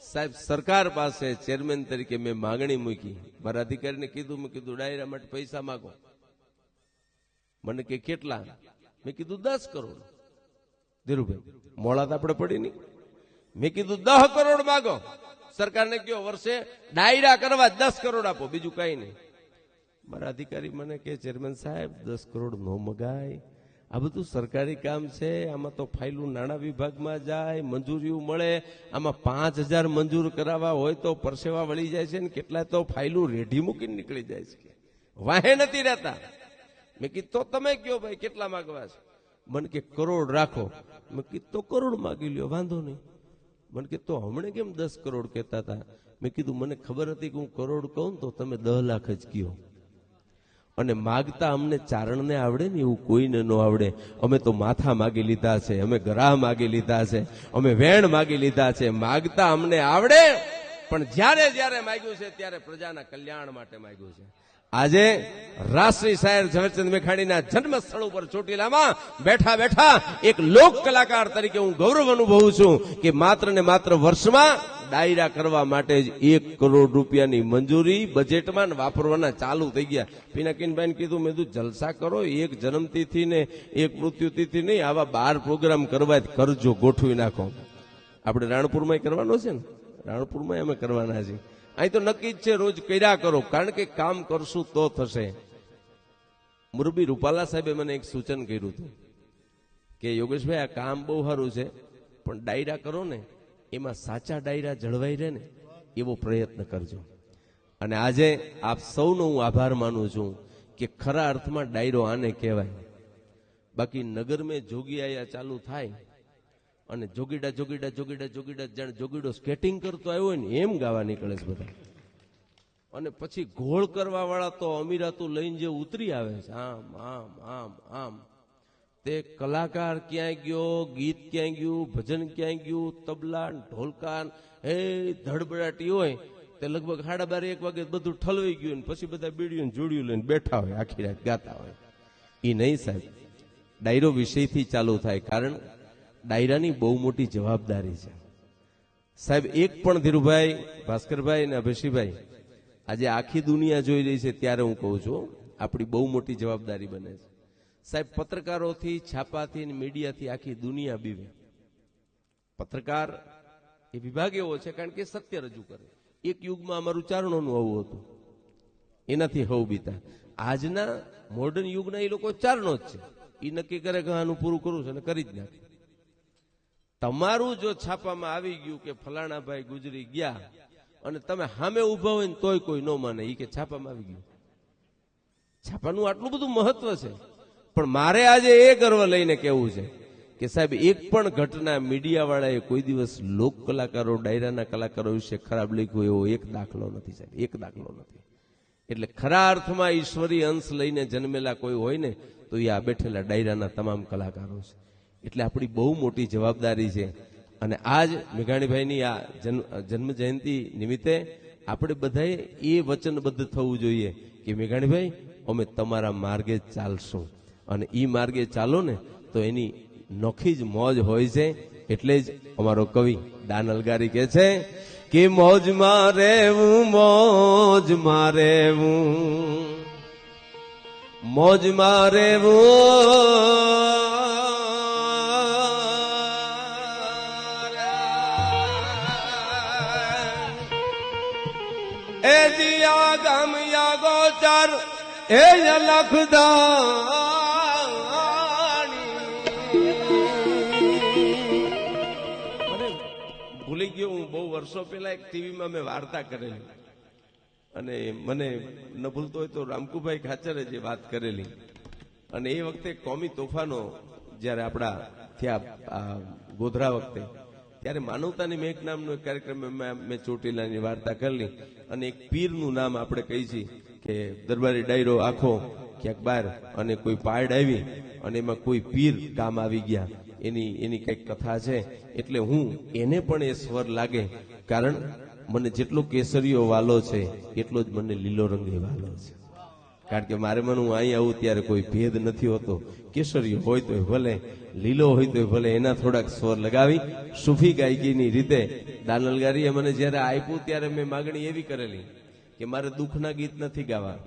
સાહેબ સરકાર પાસે ચેરમેન તરીકે મેં માંગણી મૂકી. મારા અધિકારીને કીધું, મેં કીધું ડાયરા માટે પૈસા માગો. મને કે કેટલા? મેં કીધું 10 કરોડ. ધીરુભાઈ મોડા તો આપણે પડી નહીં. મેં કીધું 10 કરોડ માગો. સરકારને કયો વર્ષે ડાયરા કરવા 10 કરોડ આપો, બીજું કઈ નહીં. મારા અધિકારી મને કે ચેરમેન સાહેબ 10 કરોડ નો મગાય, આ બધું સરકારી કામ છે, આમાં તો ફાઇલું નાણાં વિભાગમાં જાય, મંજૂરીઓ મળે, આમાં 5000 મંજૂર કરાવવા હોય તો પરસેવા વળી જાય છે ને કેટલા તો ફાઇલું રેઢી મૂકીને નીકળી જાય છે, વાહે નથી રહેતા. મેં કીધું તો તમે કયો ભાઈ કેટલા માગવા છે? મને કે કરોડ રાખો. મેં કીધું તો કરોડ માગી લ્યો, વાંધો નહીં. મને કે તો હમણે કેમ 10 કરોડ કહેતા હતા? મેં કીધું મને ખબર હતી કે હું કરોડ કહું તો તમે 10 લાખ જ કયો. અને માગતા અમને ચારણને આવડે ને એવું કોઈને ન આવડે. અમે તો માથા માગી લીધા છે, અમે ગરાહ માગી લીધા છે, અમે વેણ માગી લીધા છે. માગતા અમને આવડે, પણ જ્યારે જ્યારે માગ્યું છે ત્યારે પ્રજાના કલ્યાણ માટે માગ્યું છે. આજે રાષ્ટ્રીય શાયર ઝવેરચંદ મેઘાણીના જન્મ સ્થળ ઉપર ચોટીલામાં બેઠા બેઠા એક લોક કલાકાર તરીકે હું ગૌરવ અનુભવું છું કે માત્ર ને માત્ર વર્ષમાં ડાયરા કરવા માટે જ 1 કરોડ રૂપિયાની મંજૂરી બજેટમાં વાપરવાના ચાલુ થઈ ગયા. પિનાકીનભાઈને કીધું, મેં કીધું જલસા કરો, એક જન્મતિથિ ને એક મૃત્યુતિથિ નહીં, આવા 12 પ્રોગ્રામ કરવા કરજો, ગોઠવી નાખો. આપણે રાણપુરમાં કરવાનો છે ને, રાણપુરમાં અમે કરવાના છે. અહીં તો નક્કી જ છે રોજ કર્યા કરો, કારણ કે કામ કરશું તો થશે. મુરબી રૂપાલા સાહેબે મને એક સૂચન કર્યું હતું કે યોગેશભાઈ આ કામ બહુ સારું છે, પણ ડાયરા કરો ને એમાં સાચા ડાયરા જળવાઈ રહે ને એવો પ્રયત્ન કરજો. અને આજે આપ સૌનો હું આભાર માનું છું કે ખરા અર્થમાં ડાયરો આને કહેવાય. બાકી નગર મેં જોગી આયા ચાલુ થાય અને જોગીડા જોગીડા જોગીડા જોગીડા જાણે જોગીડો સ્કેટિંગ કરતો આવ્યો હોય ને એમ ગાવા નીકળે છે બધા. અને પછી ઘોળ કરવા વાળા તો અમીરાતું લઈને જે ઉતરી આવે છે આમ આમ આમ આમ. તે કલાકાર ક્યાંય ગયો, ગીત ક્યાંય ગયું, ભજન ક્યાંય ગયું, તબલા ઢોલકા એ ધડબડાટી હોય તે લગભગ 12:30 વાગે બધું ઠલવાઈ ગયું, પછી બધા બીડીયું જોડિયું લઈને બેઠા હોય, આખી રાત ગાતા હોય. એ નહીં સાહેબ, ડાયરો વિષયથી ચાલુ થાય, કારણ ડાયરાની બહુ મોટી જવાબદારી છે સાહેબ. એક પણ ધીરુભાઈ, ભાસ્કરભાઈ અને અભયસિંહભાઈ આજે આખી દુનિયા જોઈ રહી છે ત્યારે હું કહું છું આપણી બહુ મોટી જવાબદારી બને છે સાહેબ. પત્રકારોથી, છાપાથી, મીડિયાથી આખી દુનિયા બીવે. પત્રકાર એ વિભાગ એવો છે કારણ કે સત્ય રજૂ કરે. એક યુગમાં અમારું ચારણોનું આવું હતું, એનાથી હવ બીતા. આજના મોડર્ન યુગના એ લોકો ચારણો જ છે, એ નક્કી કરે કે આનું પૂરું કરવું છે અને કરી જ નાખે. તમારું જો છાપામાં આવી ગયું કે ફલાણા ભાઈ ગુજરી ગયા અને તમે સામે ઉભા હોય ને તોય કોઈ ન માને, એ કે છાપામાં આવી ગયું. છાપાનું આટલું બધું મહત્વ છે. પણ મારે આજે એ ગર્વ લઈને કહેવું છે કે સાહેબ, એક પણ ઘટના મીડિયા વાળાએ કોઈ દિવસ લોક કલાકારો, ડાયરાના કલાકારો વિશે ખરાબ લખ્યું એવો એક દાખલો નથી સાહેબ, એક દાખલો નથી. એટલે ખરા અર્થમાં ઈશ્વરી અંશ લઈને જન્મેલા કોઈ હોય ને તો એ આ બેઠેલા ડાયરાના તમામ કલાકારો છે. એટલે આપણી બહુ મોટી જવાબદારી છે. અને આજ મેઘાણીભાઈની આ જન્મ જયંતિ નિમિત્તે આપણે બધાએ એ વચનબદ્ધ થવું જોઈએ કે મેઘાણીભાઈ, અમે તમારા માર્ગે જ ચાલશું, અને એ માર્ગે ચાલો ને તો એની નોખી જ મોજ હોય છે. એટલે જ અમારો કવિ દાન અલગારી કહે છે કે મોજમાં રહેવું, મોજમાં રહેવું, મોજમાં રહેવું, એ દિયા ગામ યા ગોચર એ લખદાણી. ભૂલી ગયો હું, બહુ વર્ષો પહેલા એક ટીવીમાં મેં વાર્તા કરેલી, અને મને ન ભૂલતો હોય તો રામકુભાઈ ખાચરે જે વાત કરેલી. અને એ વખતે કોમી તોફાનો જયારે આપણા થયા ગોધરા વખતે, ત્યારે માનવતાની મેઘ નામનો એક કાર્યક્રમ મેં ચોટીલાની વાર્તા કરેલી. અને એક પીરનું નામ આપણે કહી છીએ કે દરબારી ડાયરો આખો ક્યાંક બહાર, અને કોઈ પાડ આવી અને એમાં કોઈ પીર કામ આવી ગયા, એની કઈક કથા છે. એટલે હું એને પણ એ સ્વર લાગે, કારણ મને જેટલો કેસરીયો વાલો છે એટલો જ મને લીલો રંગ વાલો છે. કારણ કે મારે મને હું અહીં આવું ત્યારે કોઈ ભેદ નથી હોતો. કેસરીયો હોય તો ભલે, લીલો હોય તો ભલે, એના થોડાક સ્વર લગાવી સૂફી ગાયકીની રીતે દાન અલગારીએ મને જયારે આપ્યું ત્યારે મેં માગણી એવી કરેલી કે મારે દુઃખના ગીત નથી ગાવા,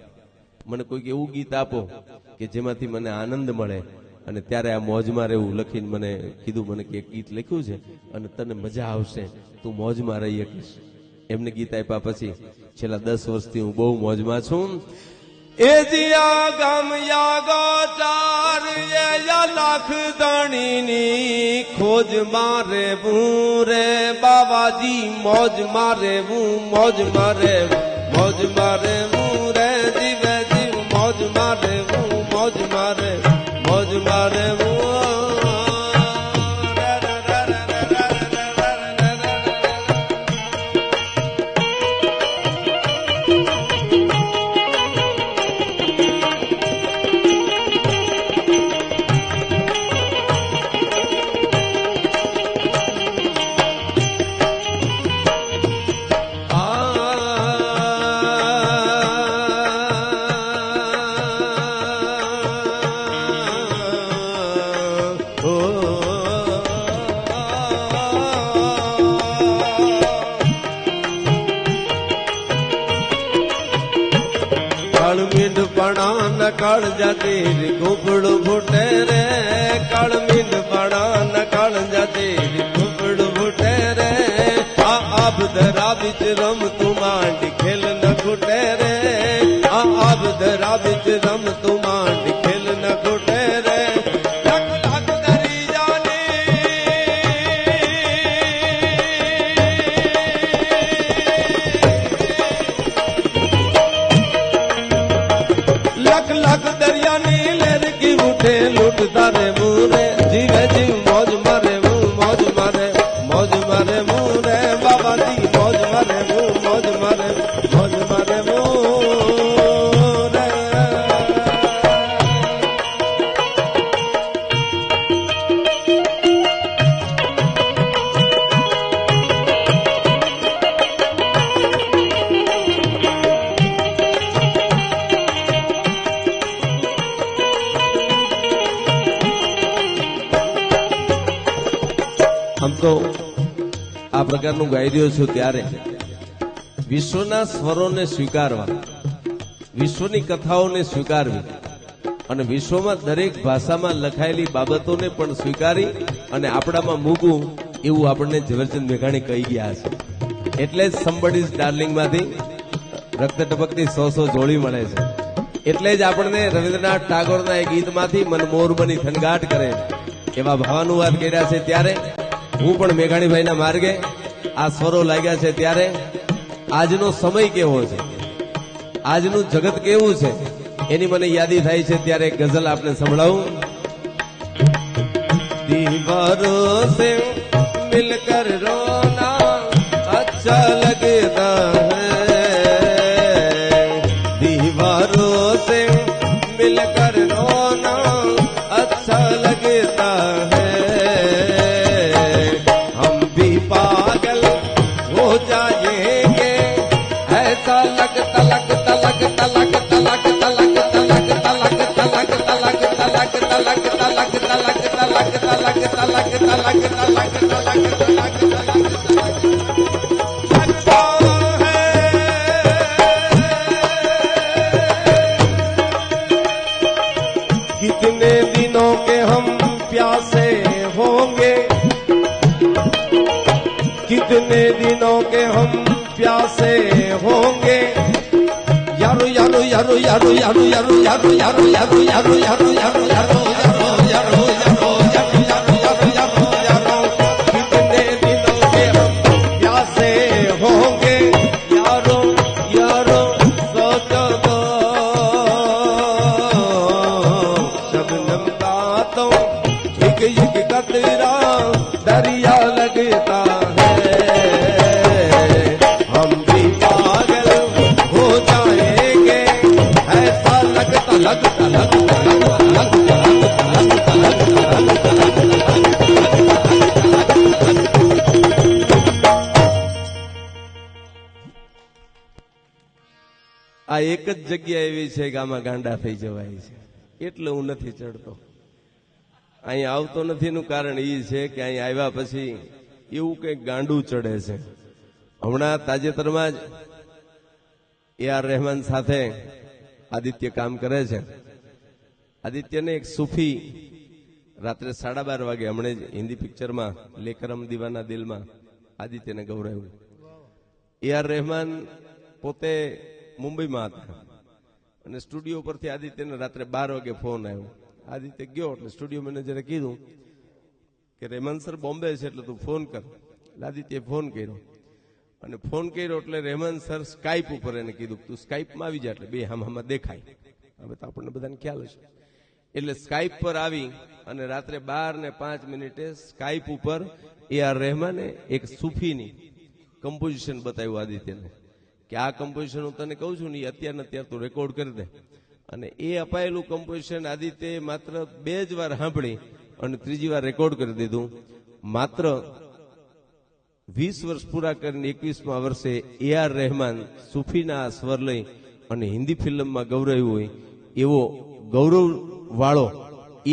મને કોઈક એવું ગીત આપો કે જેમાંથી મને આનંદ મળે. અને ત્યારે આ મોજમાં રહેવું લખીને મને કીધું, મને કે એક ગીત લખ્યું છે અને તને મજા આવશે, તું મોજમાં રહી શકીશ. એમને ગીત આપ્યા પછી છેલ્લા 10 વર્ષથી હું બહુ મોજમાં છું. એ દિયા ગામ યા ગોચર એ લખદાણીની ખોજ મારે રે બાબાજી, મોજ મારે મોજ મારે મોજ મારે રે જીવે જીવ, મોજ મારે મોજ મારે મોજ મારે. કાળ જાતી કુપડું ફૂટે રે, કાળ મીંડ પાણા કાળ જાતી કુપડું ફૂટે રે. આ આબધરા બીચ રમતું માંડી ખેલ ન ખૂટે રે, આ આબધરા બીચ રમતું માંડી ખેલ ન ખૂટે રે. લૂટતા રે મુરે જીવે જીવ, મોજ મારે મોજ મારે મોજ મારે મુરે બાબાજી, મોજ મારે મોજ મારે મોજ મારે મુરે. આમ તો આ પ્રકારનું ગાઈ રહ્યો છું ત્યારે વિશ્વના સ્વરોને સ્વીકારવા, વિશ્વની કથાઓને સ્વીકારવી અને વિશ્વમાં દરેક ભાષામાં લખાયેલી બાબતોને પણ સ્વીકારી અને આપણામાં મૂકવું એવું આપણને ઝવેરચંદ મેઘાણી કહી ગયા છે. એટલે જ સમબડીઝ ડાર્લિંગમાંથી રક્ત ટપકતી 100 જોડી મળે છે. એટલે જ આપણને રવિન્દ્રનાથ ટાગોરના એ ગીતમાંથી મન મોર બની થનગાટ કરે એવા ભાવાનુવાદ કર્યા છે. ત્યારે હું પણ મેઘાણીભાઈના માર્ગે આ સ્વરો લાગ્યા છે. ત્યારે આજનો સમય કેવો છે, આજનું જગત કેવું છે એની મને યાદી થાય છે. ત્યારે એક ગઝલ આપને સંભળાવું. દીવારો સે મિલકર રોના અચ્છા લગતા હૈ, દીવારો સે મિલકર રોના અચ્છા લગતા હૈ, હમ ભી પાગલ હો જાયેંગે ऐसा लगता लगता लगता लगता लगता लगता लगता लगता लगता लगता लगता लगता लगता लगता लगता लगता लगता लगता कितने दिनों के हम प्यासे होंगे, कितने दिनों के हम प्यासे होंगे, यारो यारो यारो यारो यारो यारो यारो यारो यारो यारो यारो यारो यारो यारो यारो यारो यारो यारो यारो, कितने दिनों के हम प्यासे होंगे, यारो यारो सोचो दो, शबनम का तो झिक झिक कतरा दरिया लगता है, हम भी पागल हो जाएंगे ऐसा लगता लगता लगता लगता लगता આ એક જ જગ્યા એવી છે કે આમાં ગાંડા થઈ જવાય છે, એટલે હું નથી ચડતો. અહીં આવતો નથી એનું કારણ એ છે કે અહીં આવ્યા પછી એવું કંઈક ગાંડું ચડે છે. હમણાં તાજેતરમાં જ AR રહેમાન સાથે આદિત્ય કામ કરે છે. આદિત્યને એક સૂફી રાત્રે 12:30 વાગે હમણે જ હિન્દી પિક્ચરમાં લેકરમ દીવાના દિલમાં આદિત્યને ગૌરવ્યું. AR રહેમાન પોતે મુંબઈમાં હતા અને સ્ટુડિયો પરથી આદિત્યને રાત્રે 12 વાગે ફોન આવ્યો. આદિત્ય ગયો એટલે સ્ટુડિયો મેનેજરે કીધું કે રહેમાન સર બોમ્બે છે એટલે તું ફોન કર. એટલે આદિત્યએ ફોન કર્યો અને ફોન કર્યો એટલે રહેમાન સર સ્કાઈપ ઉપર એને કીધું તું સ્કાઈપમાં આવી જા, એટલે બે હામાં દેખાય. હવે તો આપણને બધાને ખ્યાલ હશે. એટલે સ્કાઈપ પર આવી અને રાત્રે 12:05 સ્કાઈપ ઉપર AR રહેમાને એક સૂફીની કમ્પોઝિશન બતાવ્યું આદિત્યને કે આ કમ્પોઝિશન હું તને કહું છું ને અત્યારને અત્યાર તું રેકોર્ડ કરી દે. અને એ અપાયેલું કમ્પોઝિશન આદિત્યએ માત્ર 2 જ વાર સાંભળી અને ત્રીજી વાર રેકોર્ડ કરી દીધું. માત્ર 20 વર્ષ પૂરા કરીને 21મા વર્ષે AR રહેમાન સૂફીના સ્વર લઈ અને હિન્દી ફિલ્મમાં ગૌરવ્યું હોય એવો ગૌરવ વાળો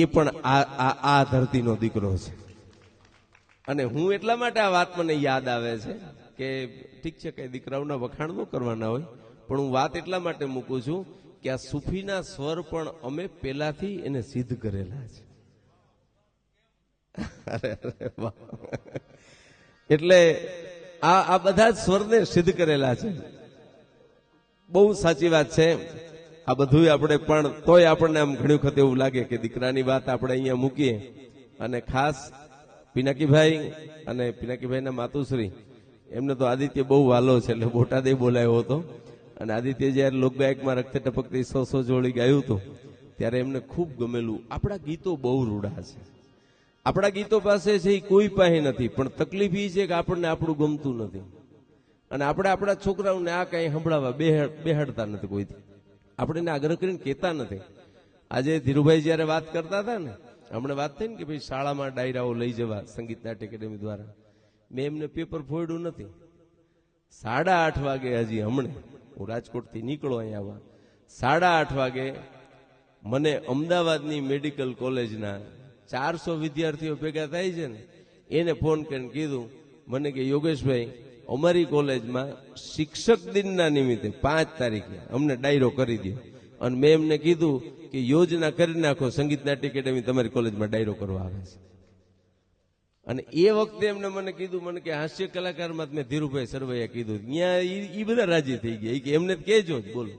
એ પણ આ ધરતીનો દીકરો છે. અને હું એટલા માટે આ વાત મને યાદ આવે છે કે ઠીક છે કે દીકરાઓના વખાણ ન કરવાના હોય, પણ હું વાત એટલા માટે મૂકું છું કે આ સૂફીના સ્વર પણ અમે પહેલાથી એને સિદ્ધ કરેલા છે. અરે વાહ. એટલે આ બધા જ સ્વરને સિદ્ધ કરેલા છે. બહુ સાચી વાત છે. આ બધું આપણે પણ તોય આપણને આમ ઘણી વખત એવું લાગે કે દીકરાની વાત આપણે અહીંયા મૂકીએ અને ખાસ પિનાકીભાઈ અને પિનાકીભાઈના માતુશ્રી એમને તો આદિત્ય બહુ વાલો છે એટલે બોટાદે બોલાયો હતો. અને આદિત્ય જયારે લોકગાયકમાં રક્ત ટપકતી 100 જોડી ગાયું હતું ત્યારે એમને ખૂબ ગમેલું. આપણા ગીતો બહુ રૂડા છે, આપણા ગીતો પાસે છે એ કોઈ પાસે નથી, પણ તકલીફ એ છે કે આપણને આપણું ગમતું નથી અને આપણે આપણા છોકરાઓને આ કઈ સંભળાવવા બેહાડતા નથી. કોઈથી આપણે એને આગ્રહ કરીને કહેતા નથી. આજે ધીરુભાઈ જયારે વાત કરતા હતા ને, હમણાં વાત થઈ ને કે ભાઈ શાળામાં ડાયરાઓ લઈ જવા સંગીત નાટ્ય એકેડેમી દ્વારા, મેં એમને પેપર ફોડ્યું નથી. 8:30 વાગે હજી હમણે હું રાજકોટથી નીકળો અહીંયા આવવા 8:30 વાગે મને અમદાવાદની મેડિકલ કોલેજના 400 વિદ્યાર્થીઓ ભેગા થાય છે ને એને ફોન કરીને કીધું મને કે યોગેશભાઈ અમારી કોલેજમાં શિક્ષક દિનના નિમિત્તે 5 તારીખે અમને ડાયરો કરી દો. અને મેં એમને કીધું કે યોજના કરી નાખો, સંગીત નાટ્ય એકેડેમી તમારી કોલેજમાં ડાયરો કરવા આવે છે. અને એ વખતે એમને મને કીધું, મને કે હાસ્ય કલાકારમાં મેં ધીરુભાઈ સરવૈયા કીધું, ત્યાં એ બધા રાજી થઈ ગયા. ઈ કે એમને કહેજો જ, બોલો.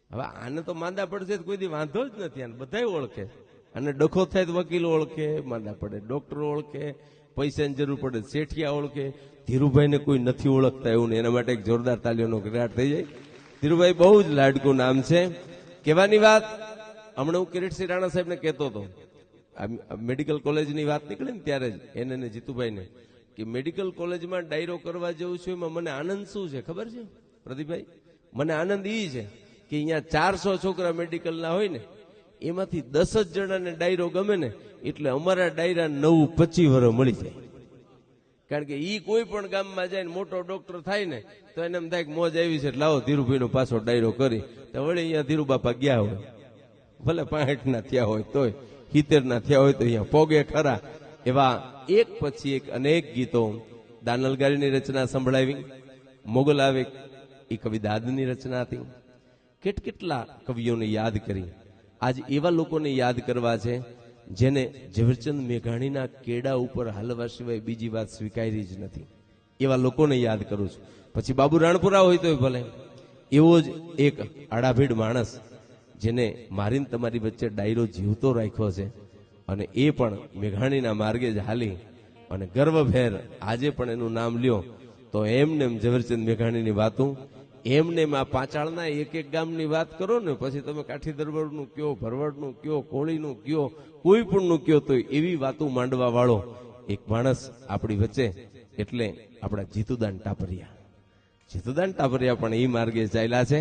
હવે આને તો માંદા પડશે તો કોઈ દી વાંધો જ નથી, આને બધા ઓળખે. અને ડખો થાય તો વકીલ ઓળખે, માંદા પડે ડોક્ટર ઓળખે, પૈસાની જરૂર પડે શેઠિયા ઓળખે. ધીરુભાઈને કોઈ નથી ઓળખતા એવું ને, એના માટે એક જોરદાર તાલીઓનો ગરાટ થઈ જાય. ધીરુભાઈ બહુ જ લાડકું નામ છે. કહેવાની વાત, હમણાં હું કિરીટસિંહ રાણા સાહેબને કહેતો હતો, મેડિકલ કોલેજની વાત નીકળે ને ત્યારે જ એને ને જીતુભાઈને, કે મેડિકલ કોલેજમાં ડાયરો કરવા જેવું છે, એમાં મને આનંદ શું છે ખબર છે પ્રદીપભાઈ? મને આનંદ એ છે કે અહીંયા 400 છોકરા મેડિકલના હોય ને, એમાંથી 10 જ જણાને ડાયરો ગમે ને, એટલે અમારા ડાયરા 9-25 વર્ષ મળી જાય. કારણ કે ઈ કોઈ પણ ગામમાં જાય ને મોટો ડોક્ટર થાય ને, તો એને એમ થાય કે મોજ આવી છે, લાવો ધીરુભાઈનો પાછો ડાયરો કરી. તો વળી અહીંયા ધીરુબાપા ગયા હોય, ભલે 65 ના થયા હોય તોય, 70 ના થયા હોય તો અહીંયા પોગે ખરા. એવા એક પછી એક અનેક ગીતો દાનલગારીની રચના સંભળાવી, મોગલ આવે એ કવિ દાદની રચના હતી. કેટલા કવિઓને યાદ કરી. આજ એવા લોકોને યાદ કરવા છે જેને ઝવેરચંદ મેઘાણીના કેડા ઉપર હાલવા સિવાય બીજી વાત સ્વીકારી જ નથી. એવા લોકોને યાદ કરું છું. પછી બાબુ રાણપુરા હોય તો ભલે, એવો જ એક આડાભીડ માણસ જેને મારીને તમારી વચ્ચે ડાયરો જીવતો રાખ્યો છે, અને એ પણ મેઘાણીના માર્ગે જ હાલી અને ગર્વભેર આજે પણ એનું નામ લ્યો તો એમને ઝવેરચંદ મેઘાણીની વાતો, એમને આ પાંચાળના એક એક ગામની વાત કરો ને, પછી તમે કાઠી દરબારનું કયો, ભરવાડનું કયો, કોળીનું કયો, કોઈ પણનું કયો, તો એવી વાતો માંડવા વાળો એક માણસ આપણી વચ્ચે, એટલે આપણા જીતુદાન ટાપરિયા. જીતુદાન ટાપરિયા પણ એ માર્ગે ચાલ્યા છે.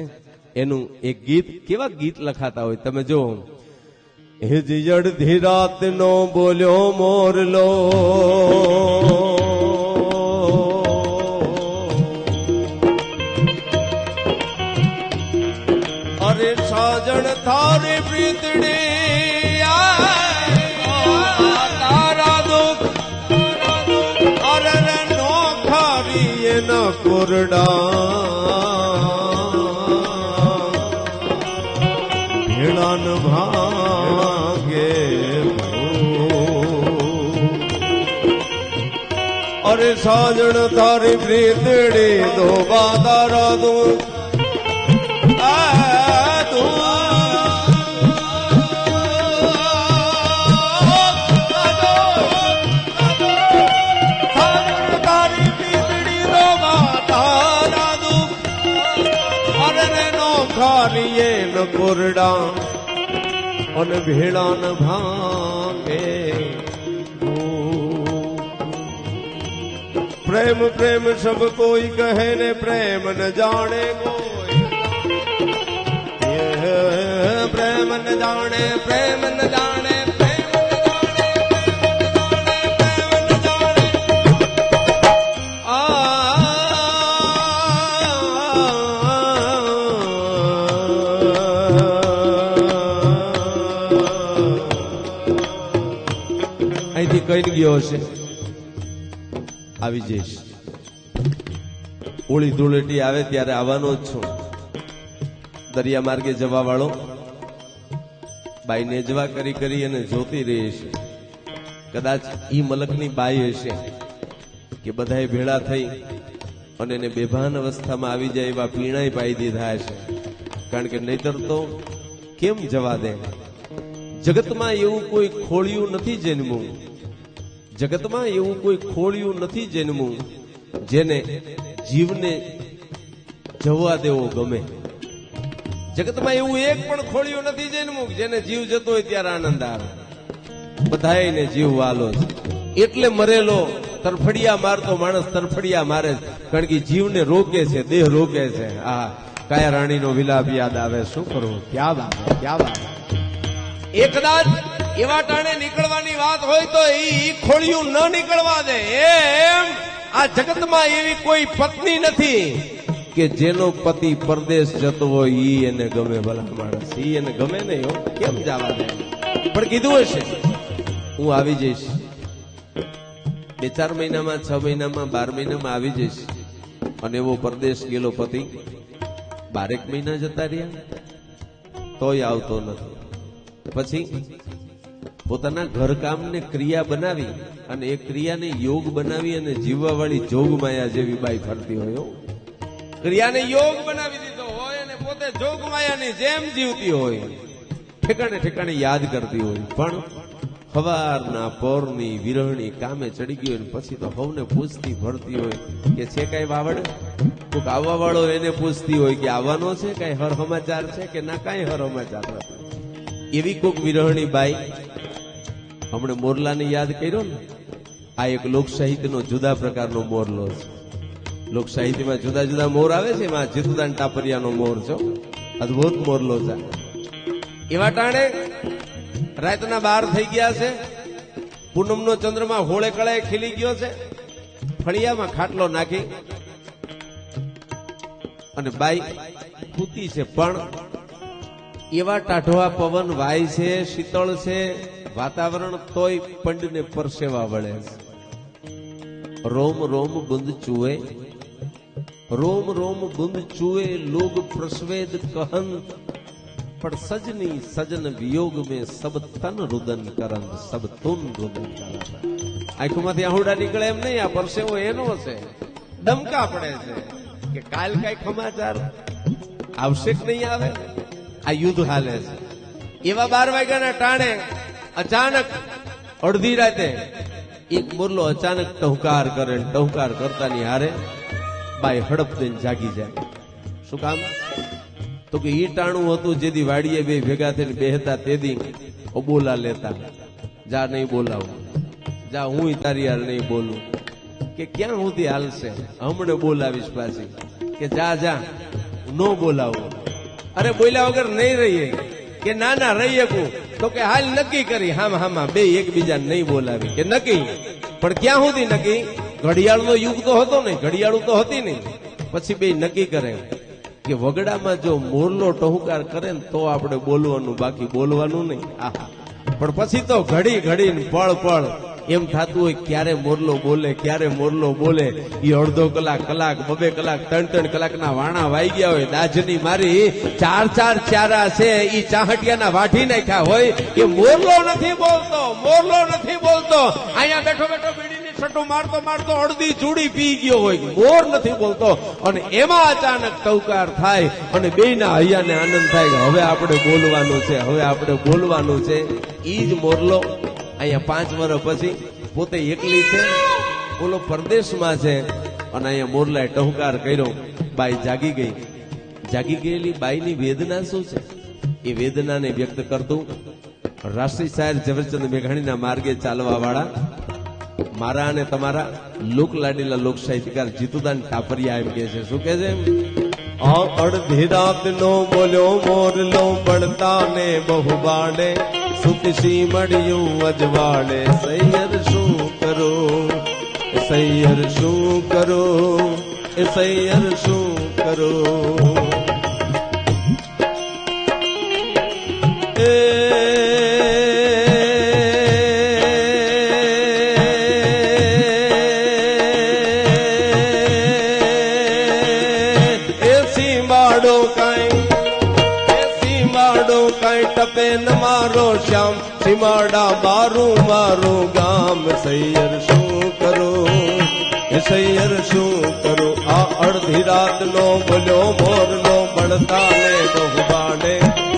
એનું એક ગીત, કેવા ગીત લખાતા હોય તમે જો, હે અડધી રાત નો બોલ્યો મોરલો, અરે સાજણ થારી પ્રીતડી તારા દુઃખ, અરે નો ખારી એના કોરડા, ભેળાન ભાગે અરે સાજણ તારી પ્રીતડી દોબા તારા દુઃખ, કોરડા અને ભેળા ન ભાંગે. પ્રેમ પ્રેમ સબ કોઈ કહે ને પ્રેમ ન જાણે કોઈ, પ્રેમ ન જાણે, પ્રેમ ન જાણે, અહીંથી કઈ ગયો હશે, આવી જઈશ. હોળી ધૂળેટી આવે ત્યારે આવવાનો જ છું. દરિયા માર્ગે જવા વાળો બાઈ નેજવા કરી કરી અને જોતી રહી છે. કદાચ ઈ મલકની બાઈ હશે કે બધાએ ભેળા થઈ અને એને બેભાન અવસ્થામાં આવી જાય એવા પીણાઈ પાઈ દીધા હશે. કારણ કે નહીતર તો કેમ જવા દે. જગતમાં એવું કોઈ ખોળિયું નથી જન્મું, જગતમાં એવું કોઈ ખોળિયું નથી જન્મું જેને જીવને જવા દેવો ગમે. જગતમાં એવું એક પણ ખોળિયું નથી જન્મું જેને જીવ જતો હોય ત્યારે આનંદ આવે. બધાયને જીવ વાલો છે, એટલે મરેલો તરફડિયા મારતો માણસ તરફડિયા મારે છે. કારણ કે જીવને રોકે છે, દેહ રોકે છે. આ કાયા રાણીનો વિલાપ યાદ આવે. શું કરવું? ક્યાં વાત, ક્યાં વાત. એ કદાચ એવા ટાણે નીકળવાની વાત હોય તો ઈ ખોળિયું ન નીકળવા દે. એમ આ જગતમાં એવી કોઈ પત્ની નથી કે જેનો પતિ પરદેશ જતો હોય ઈ એને ગમે. ભલા માણસ ઈ એને ગમે નહીં હો, કેમ જવા દે. પણ કીધું હશે હું આવી જઈશ 2-4 મહિનામાં, 6 મહિનામાં, 12 મહિનામાં આવી જઈશ. અને એવો પરદેશ ગયેલો પતિ 12 મહિના જતા રહ્યા તોય આવતો નથી. પછી પોતાના ઘરકામને ક્રિયા બનાવી અને એ ક્રિયાને યોગ બનાવી અને જીવવાવાળી જોગમાયા જેવી બાઈ ફરતી હોય હો. ક્રિયાને યોગ બનાવી દીધો હોય અને પોતે જોગમાયાની જેમ જીવતી હોય, ઠેકાણે ઠેકાણે યાદ કરતી હોય, પણ સવારના પોરની વિરહણી કામે ચડી ગઈ હોય ને પછી તો હવને પૂછતી ફરતી હોય કે છે કઈ વાવડ, કોઈક આવવા વાળો એને પૂછતી હોય કે આવવાનો છે, કઈ હર સમાચાર છે કે ના કઈ હર સમાચાર નથી. એવી કોઈક વિરહણી બાઈ હમણે મોરલાને યાદ કર્યો ને. આ એક લોક સાહિત્યનો જુદા પ્રકારનો મોરલો છે. લોક સાહિત્યમાં જુદા જુદા મોર આવે છે, એમાં જીતુદાન ટાપરિયાનો મોર છે, અદભુત મોરલો છે. એવા ટાણે રાતના 12 થઈ ગયા છે, પૂનમનો ચંદ્રમા હોળે કળાએ ખીલી ગયો છે, ફળિયામાં ખાટલો નાખી અને બાઈ સૂતી છે, પણ એવા ટાઢવા પવન વાય છે, શીતળ છે વાતાવરણ, તોય પંડને પરસેવા વળે છે. રોમ રોમ બુંદ ચુએ, રોમ રોમ બુંદ ચુએ, લોગ પ્રસ્વેદ કહંત, પણ સજની સજન વિયોગ में सब तन रुदन करंद, सब तुन रुदन करंद. આંખોમાંથી આહુડા નીકળે એમ નહીં, આ પરસેવો એનો છે, ડમકા પડે છે કે કાલ કઈ સમાચાર આવશે કે નહીં આવે. આ યુદ્ધ હાલે છે. એવા 12 વાગ્યાના ટાણે અચાનક અડધી રાતે એક મોરલો અચાનક ટહુકાર કરે, ટહુકાર કરતાની હારે બાઈ હડપ દઈને જાગી જાય. શું કામ? તો કે ઈ ટાણું હતું જેથી વાડીએ બે ભેગા થઈને બેહતા તેદી બોલા લેતા, જા નહીં બોલાવું, જા હું તારી યાર નહીં બોલું. કે ક્યાં સુધી હાલશે, હમણે બોલાવીશ પાછી. કે જા જા નો બોલાવું. અરે બોલ્યા વગર નહીં રહીએ. કે ના ના રહીએ કું. તો કે હાલ નક્કી કરી હામાં બે એકબીજા નહીં બોલાવી. કે નક્કી, પણ ક્યાં સુધી નક્કી? ઘડિયાળનો યુગ તો હતો ને, ઘડિયાળું તો હતી નહીં. પછી બે નક્કી કરે કે વગડામાં જો મોરલો ટહુકાર કરે ને તો આપણે બોલવાનું, બાકી બોલવાનું નહીં. આહા, પણ પછી તો ઘડી ઘડી પળ પળ એમ થતું હોય ક્યારે મોરલો બોલે, ક્યારે મોરલો બોલે. એ અડધો કલાક, કલાક, 2 કલાક, 3 કલાકના વાણા વાઈ ગયા હોય. દાજની મારી 4 ચારા છે ઈ ચાહટિયાના વાઢી નાખ્યા હોય કે મોરલો નથી બોલતો, મોરલો નથી બોલતો. અહીંયા બેઠો બેઠો બીડીની છટો મારતો મારતો અડધી ચૂડી પી ગયો હોય, મોર નથી બોલતો. અને એમાં અચાનક ટહુકાર થાય અને બેયના હૈયાને આનંદ થાય કે હવે આપણે બોલવાનું છે, હવે આપણે બોલવાનું છે. ઈ જ મોરલો અહીંયા 5 વર્ષ પછી પોતે એકલી છે, ઓલો પરદેશમાં છે, અને અહીંયા મોરલાએ ટહુકાર કર્યો. બાઈ જાગી ગઈ. જાગી ગયેલી બાઈની વેદના શું છે એ વેદનાને વ્યક્ત કરતું રાષ્ટ્રીય શાયર ઝવેરચંદ મેઘાણીના માર્ગે ચાલવા વાળા મારા અને તમારા લોકલાડીલા લોક સાહિત્યકાર જીતુદાન ટાપરિયા એમ કે છે. શું કે છે? અડધી રાત નો બોલ્યો મોરલો, પડતા ને બહુ બાડે, સુખસી મળ્યું અજવાડે. સૈયર શું કરો, સૈયર શું કરો, એ સૈયર શું કરો. ટપે ન મારો શ્યામ, સીમાડા મારું મારું ગામ. સૈયર શું કરો, એ સૈયર શું કરો. આ અડધી રાત નો બોલ્યો મોરલો, પડતા ને બહુ બાડે,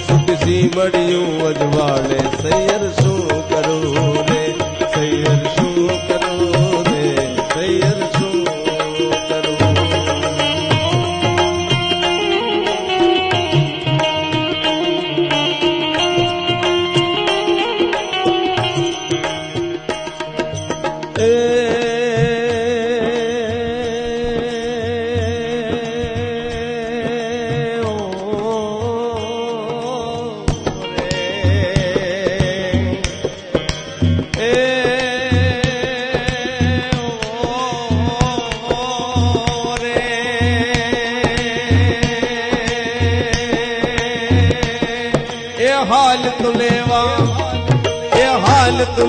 સુખસી મળ્યું અજવાડે. સૈયર શું કરું રે, સૈયર શું કરું રે, સૈયર શું કરું.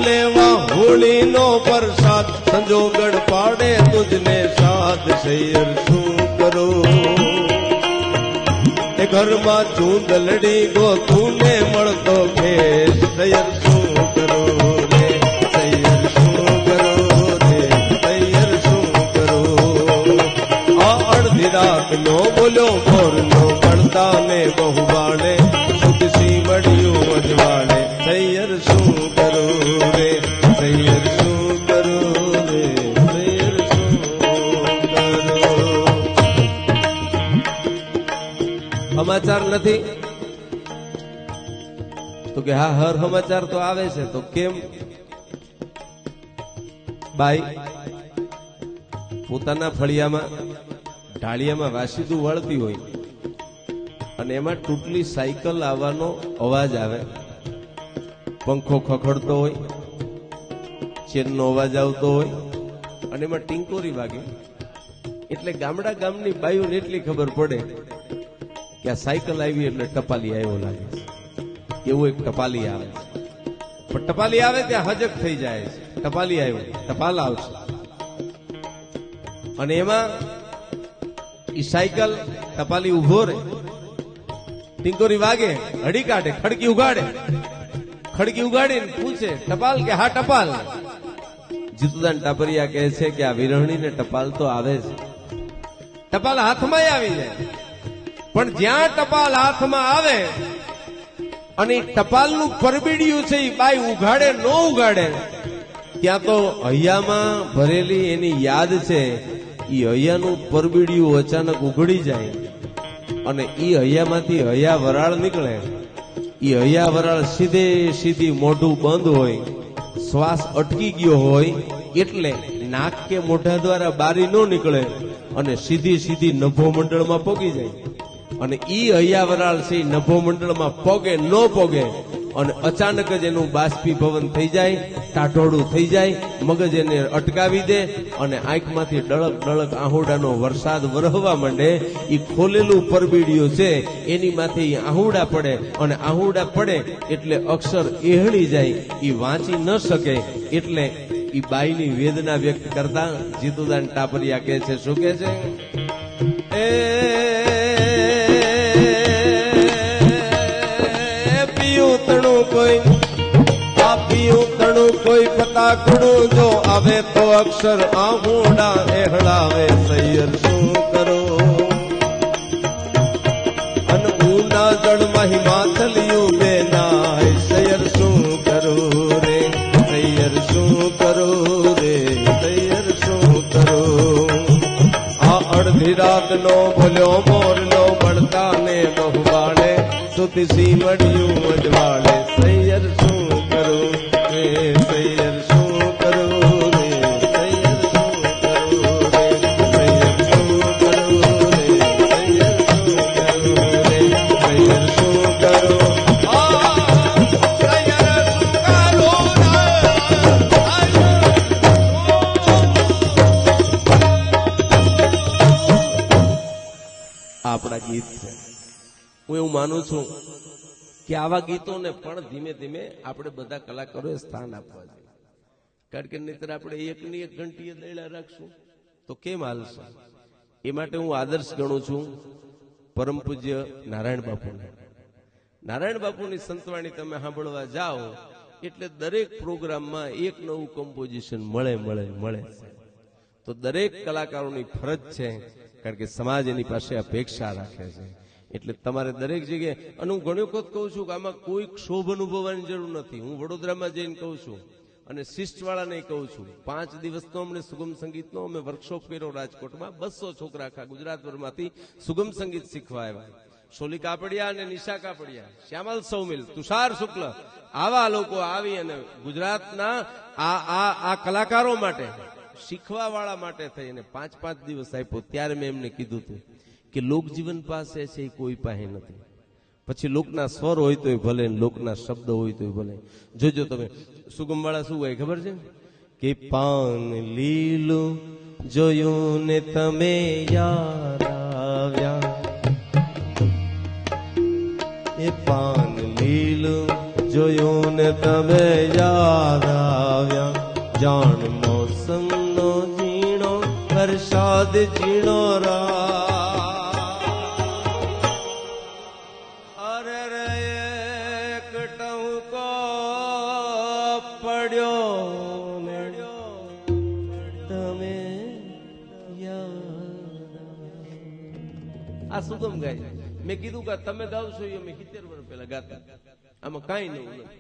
લેવા હોળી નો પ્રસાદ, સંજોગણ પાડે તુજને સાદ. સૈયર શું કરો, એ ઘરમાં ચૂંદલડી ગોતું ને મળતો ખેસ. સૈયર શું કરો. નથી? તો કે હા, હર સમાચાર તો આવે છે. તો કેમ? બાઈ પોતાના ફળિયામાં ઢાળિયામાં વાસીદું વળતી હોય અને એમાં તૂટલી સાયકલ આવવાનો અવાજ આવે, પંખો ખખડતો હોય, ચેનનો અવાજ આવતો હોય અને એમાં ટીંકોરી વાગે, એટલે ગામડા ગામની બાઈઓને એટલી ખબર પડે કે આ સાયકલ આવી એટલે ટપાલી આવ્યો લાગે છે. એવું એક ટપાલી આવે છે. પણ ટપાલી આવે ત્યાં હજક થઈ જાય છે, ટપાલી આવ્યો, ટપાલ આવશે. અને એમાં ઈ સાયકલ ટપાલી ઉભો રહે, ટીંકોરી વાગે, હડી કાઢે, ખડકી ઉગાડે, ખડકી ઉગાડીને પૂછે ટપાલ કે હા ટપાલ. જીતુદાન ટાપરિયા કહે છે કે આ વિરહણીને ટપાલ તો આવે છે, ટપાલ હાથમાં આવી જાય, પણ જ્યાં ટપાલ હાથમાં આવે અને ટપાલનું પરબીડિયું છે એ બાઈ ઉઘાડે ન ઉઘાડે, ત્યાં તો હૈયામાં ભરેલી એની યાદ છે, એ હૈયાનું પરબીડિયું અચાનક ઉઘડી જાય અને એ હૈયામાંથી હૈયા વરાળ નીકળે. એ હૈયા વરાળ સીધે સીધી મોઢું બંધ હોય, શ્વાસ અટકી ગયો હોય એટલે નાક કે મોઢા દ્વારા બારી ન નીકળે અને સીધી સીધી નભો મંડળમાં પોગી જાય. અને ઈ હૈયા વરાળ છે એ નભો મંડળમાં પોગે ન પોગે અને અચાનક જ એનું બાષ્પીભવન થઈ જાય, ટાઢોળું થઈ જાય, મગજ એને અટકાવી દે અને આંખમાંથી ડળક ડળક આહુડાનો વરસાદ વરહવા માંડે. એ ખોલેલું પરબીડિયું છે એની માથે આહુડા પડે અને આહુડા પડે એટલે અક્ષર એહળી જાય, એ વાંચી ન શકે. એટલે એ બાઈની વેદના વ્યક્ત કરતા જીતુદાન ટાપરિયા કહે છે, શું કહે છે? એ તણું કોઈ આપીયું, તણું કોઈ પતાકડું જો આવે તો અક્ષર આહુડા એહળાવે. સૈયર શું કરો? અન ઊના જળમાં હિમાચલિયું બેનાય. સૈયર શું કરું રે, સૈયર શું કરું રે, સૈયર શું કરું? આ અડધી રાતનો બોલ્યો મોરલો બળતા ને બહુબાળે, સુતી સીવડિયું અજવાળે. સૈયર શું કરું રે, સૈયર શું કરું રે, સૈયર શું કરું રે, સૈયર શું કરું રે, સૈયર શું કરું રે, સૈયર શું કરું? આપણા ગીત છે. હું એવું માનું છું કે આવા ગીતોને પણ ધીમે ધીમે આપણે બધા કલાકારોએ સ્થાન આપવા જોઈએ. કારણ કે નહીતર આપણે એકની એક ઘંટીએ દૈડા રાખશું તો કેમ હાલશે? એ માટે હું આદર્શ ગણું છું પરમ પૂજ્ય નારાયણ બાપુને. નારાયણ બાપુની સંતવાણી તમે સાંભળવા જાઓ એટલે દરેક પ્રોગ્રામમાં એક નવું કમ્પોઝિશન મળે મળે મળે. તો દરેક કલાકારોની ફરજ છે, કારણ કે સમાજ એની પાસે અપેક્ષા રાખે છે. એટલે તમારે દરેક જગ્યાએ, અને હું ઘણી વખત કહું છું કે આમાં કોઈ ક્ષોભ અનુભવવાની જરૂર નથી. હું વડોદરામાં જઈને કહું છું અને શિષ્ટવાળાને કહું છું. 5 દિવસનો અમને સુગમ સંગીતનો અમે વર્કશોપ કર્યો રાજકોટમાં. 200 છોકરા આખા ગુજરાતભરમાંથી સુગમ સંગીત શીખવા આવ્યા. સોલી કાપડિયા અને નિશા કાપડિયા, શ્યામલ સૌમિલ, તુષાર શુક્લ, આવા લોકો આવી અને ગુજરાતના આ કલાકારો માટે, શીખવા વાળા માટે થઈને 5-5 દિવસ આપ્યો. ત્યારે મેં એમને કીધું હતું કે લોકજીવન પાસે છે એ કોઈ પાસે નથી. પછી લોકના સ્વર હોય તોય ભલે, લોકના શબ્દ હોય તોય ભલે. જોજો તમે સુગમ વાળા શું હોય ખબર છે કે પાન લીલું જોયું ને તમે યાદ આવ્યા, એ પાન લીલું જોયું ને તમે યાદ આવ્યા. જાણ મોસમનો ઝીણો વરસાદ ઝીણો આ સુગમ ગાય. મેં કીધું કે તમે ગાવશો એ અમે 70 વર્ષ પહેલા ગાતા, આમાં કાંઈ નવું નથી.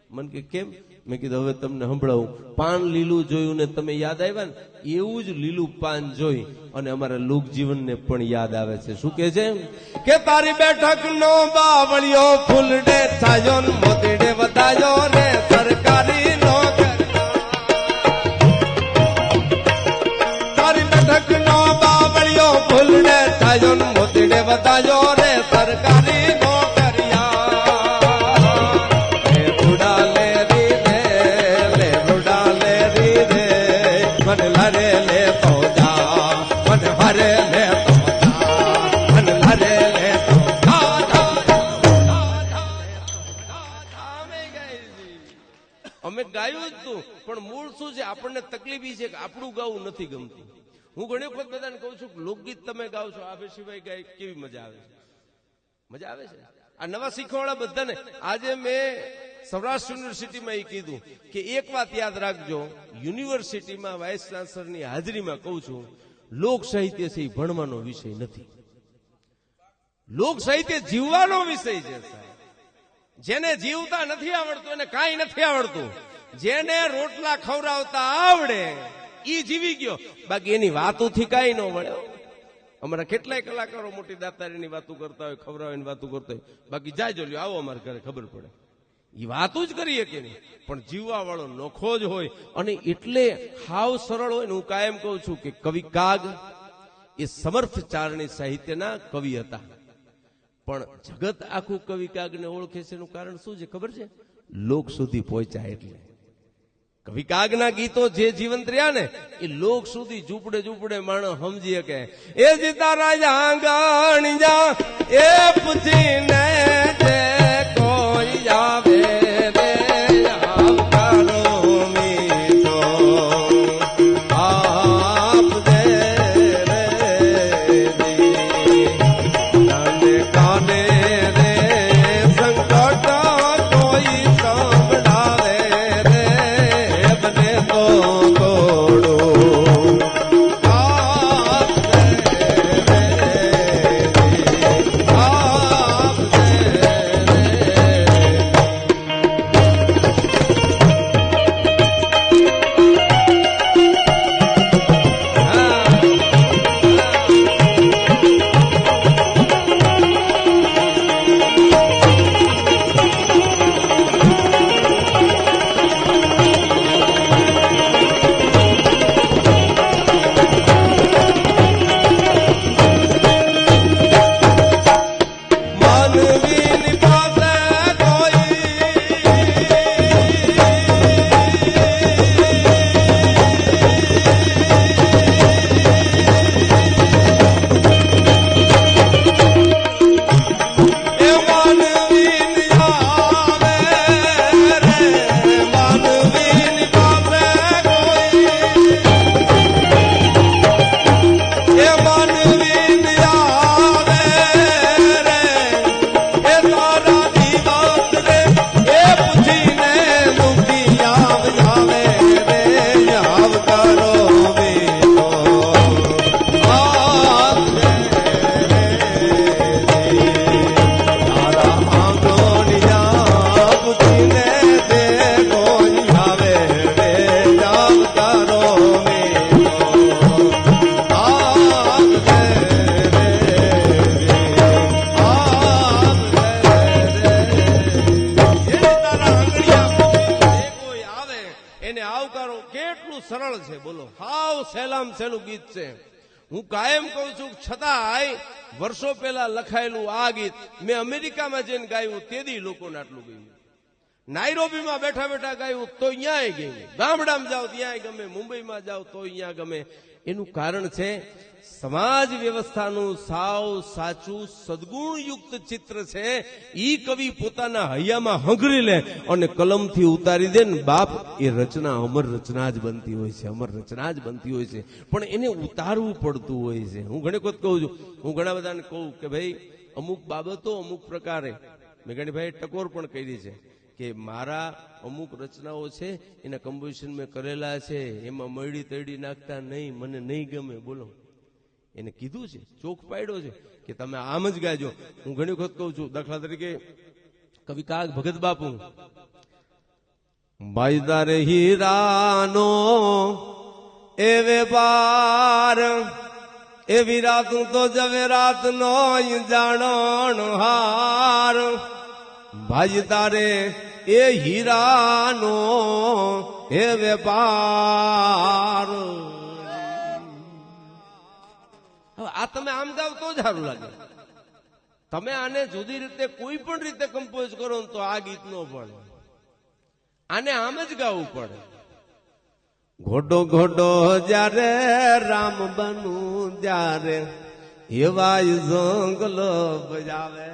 મને કે કેમ? મેં કીધું હવે તમને સંભળાવું. પાન લીલું જોયું ને તમે યાદ આવ્યા ને, એવું જ લીલું પાન જોઈ અને અમારા લોકજીવનને પણ યાદ આવે છે. શું કે છે કે તારી બેઠક નો બાવળિયો ફૂલડે છાયો ને મોતીડે વધાયો રે સરકારી નોકરી. તારી બેઠક નો બાવળિયો ફૂલડે છાયો ને મોતીડે વધાયો રે સરકારી અમે ગાયું જ તું, પણ મૂળ શું છે? આપણને તકલીફ ઈ છે કે આપણું ગાવું નથી ગમતું. હું ઘણી વખત બધાને કહું છું કે લોકગીત તમે ગાવ છો, આ સિવાય ગાય કેવી મજા આવે છે? મજા આવે છે. આ નવા શીખવાવાળા બધાને આજે મેં સૌરાષ્ટ્ર યુનિવર્સિટીમાં એ કીધું કે એક વાત યાદ રાખજો, યુનિવર્સિટીમાં વાઇસ ચાન્સલરની હાજરીમાં કહું છું, લોક સાહિત્ય છે એ ભણવાનો વિષય નથી. લોક સાહિત્ય જીવવાનો વિષય છે. જેને જીવતા નથી આવડતું એને કાંઈ નથી આવડતું. જેને રોટલા ખવડાવતા આવડે ઈ જીવી ગયો, બાકી એની વાતોથી કાંઈ ન મળે. અમારા કેટલાય કલાકારો મોટી દાતારીની વાતો કરતા હોય, ખવડાવવાની વાતો કરતા હોય, બાકી જાજો લ્યો આવો અમારા ઘરે ખબર પડે. એ વાતો જ કરીએ કે નહીં, પણ જીવવા વાળો નોખો જ હોય. અને એટલે હાવ સરળ હોય ને. હું કાયમ કહું છું કે કવિ કાગ એ સમર્થ ચારણી સાહિત્યના કવિ હતા, પણ જગત આખું કવિ કાગને ઓળખે છે એનું કારણ શું છે ખબર છે? લોક સુધી પહોંચ્યા એટલે. કવિ કાગના ગીતો જે જીવંત રહ્યા ને એ લોક સુધી ઝૂંપડે ઝૂંપડે માણસ સમજી શકે. એ જીતા રાજા આંગણિયા એ પૂછીને જે કોઈ આવે રે આવકારો મીઠો આપ દે રે કાને કાને રે સંકટ કોઈ સંભળાવે રે બને તો તોડું આપ દે રે આપ દે માનવીની પાસે એ માનવીની આવે રે માનવીની પાસે એ માનવીની આવે રે એ તારા દીવાત રે એ પૂછીને દુખી આવે રે આવકારો મીઠો આપ દે તારા આંગણિયા પૂછીને દે કોઈ આવે રે આવકારો મીઠો આપ દે રે આપ દે રે તારા આંગણિયા જે કોઈ આવે એને આવકારો. કેટલું સરળ છે બોલો, હાવ સહેલામ સહેલું ગીત છે. હું કાયમ કહું છું છતાંય વર્ષો પહેલા લખાયેલું આ ગીત મેં અમેરિકામાં જઈને ગાયું તેથી લોકોને આટલું ગયું. નાઇરોબીમાં બેઠા બેઠા ગાયું તો અહીંયા ગયું, ગામડામાં જાઓ ત્યાં ગમે, મુંબઈમાં જાઓ તો અહીંયા ગમે. એનું કારણ છે સમાજ વ્યવસ્થાનું સાવ સાચું સદગુણયુક્ત ચિત્ર છે. ઈ કવિ પોતાના હૈયામાં હંગરી લે અને કલમથી ઉતારી દે ને બાપ એ રચના અમર રચના જ બનતી હોય છે, અમર રચના જ બનતી હોય છે. પણ એને ઉતારવું પડતું હોય છે. હું ઘણી વખત કહું છું, હું ઘણા બધાને કહું કે ભાઈ અમુક બાબતો અમુક પ્રકારે મેં ઘણી ભાઈ ટકોર પણ કરી છે કે મારા અમુક રચનાઓ છે એના કમ્પોઝિશન મેં કરેલા છે, એમાં મળી તળી નાખતા નહીં, મને નહીં ગમે. બોલો, એને કીધું છે, ચોક પાડ્યો છે કે તમે આમ જ ગાજો. હું ઘણી વખત કહું છું, દાખલા તરીકે કવિ કાગ ભગત બાપુ ભાઈદારે હીરાનો એ વેપાર એવી રાતું તો જવે રાત નો જાણણ હાર ભાઈદારે એ હીરાનો એ વેપાર. હવે આ તમે આમ ગાવ તો જ સારું લાગે. તમે આને જુદી રીતે કોઈ પણ રીતે કમ્પોઝ કરો ને તો આ ગીત નો પડે. આને આમ જ ગાવું પડે. ઘોડો ઘોડો જ્યારે રામ બનું ત્યારે એવાય જંગલો બજાવે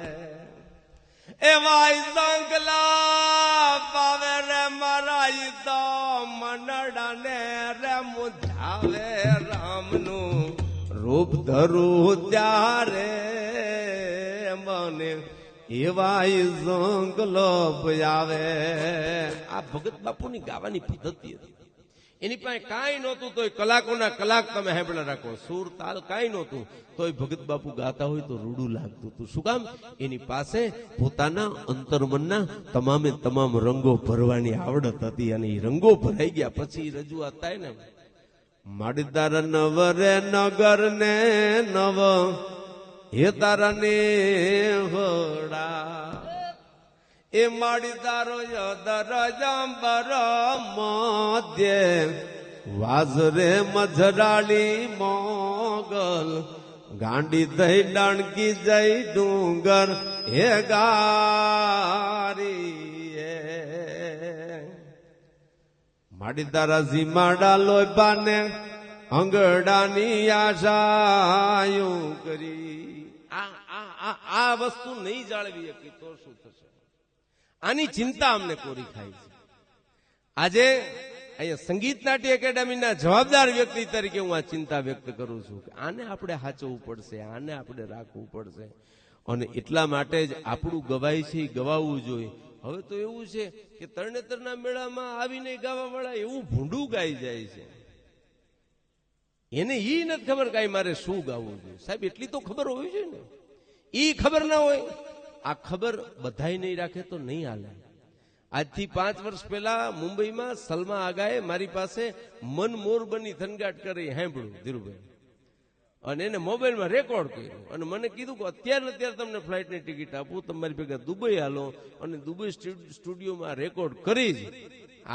એવાય જંગલા પાવે રે મારા તો મનડાને રે મુજાવે રામનું રૂપ ધરું ત્યારે મને એવાય જંગલો બજાવે. આ ભગત બાપુની ગાવાની પદ્ધતિ હતી. એની પાસે કાંઈ નહોતું તોય કલાકોના કલાક તમે સાંભળ્યા રાખો. સુર તાલ કાંઈ નહોતું તોય ભગત બાપુ ગાતા હોય તો રૂડું લાગતું હતું. શું કામ? એની પાસે પોતાના અંતર્મનના તમામે તમામ રંગો ભરવાની આવડત હતી અને એ રંગો ભરાઈ ગયા પછી રજૂઆત થાય ને. માડીદાર નવ રે નગર ને નવ હે તારા ને હોડા એ માડીદારો યદર જાંબર મધ્ય વાજરે મજરાળી મોગલ ગાંડી થઈ ડાણકી જઈ ડુંગર હે ગારી માડીદારા ઝીમાડા લોભાને અંગડાની આશાયું કરી. આ વસ્તુ નહીં જાળવી શકી તો શું થશે? આની ચિંતા અમને કોરી ખાય છે. આજે અહીંયા સંગીત નાટ્ય એકેડેમીના જવાબદાર વ્યક્તિ તરીકે હું આ ચિંતા વ્યક્ત કરું છું કે આને આપણે સાચવવું પડશે, આને આપણે રાખવું પડશે. અને એટલા માટે જ આપણું ગવાય છે એ ગવાવું જોઈએ. હવે તો એવું છે કે તરણેતરના મેળામાં આવીને ગાવા વાળા એવું ભૂંડું ગાઈ જાય છે. એને ઈ નથી ખબર કાંઈ મારે શું ગાવું જોઈએ. સાહેબ એટલી તો ખબર હોવી જોઈએ ને. ઈ ખબર ના હોય. આ ખબર બધાય નહીં રાખે તો નહીં હાલે. આજથી 5 વર્ષ પહેલા મુંબઈમાં સલમા આગાએ મારી પાસે મન મોર બની થનગાટ કરી સાંભળ્યું ધીરુભાઈ, અને એને મોબાઈલમાં રેકોર્ડ કર્યું અને મને કીધું કે અત્યારે તમને ફ્લાઇટની ટિકિટ આપું, તમારી ભેગા દુબઈ હાલો અને દુબઈ સ્ટુડિયોમાં રેકોર્ડ કરી જ.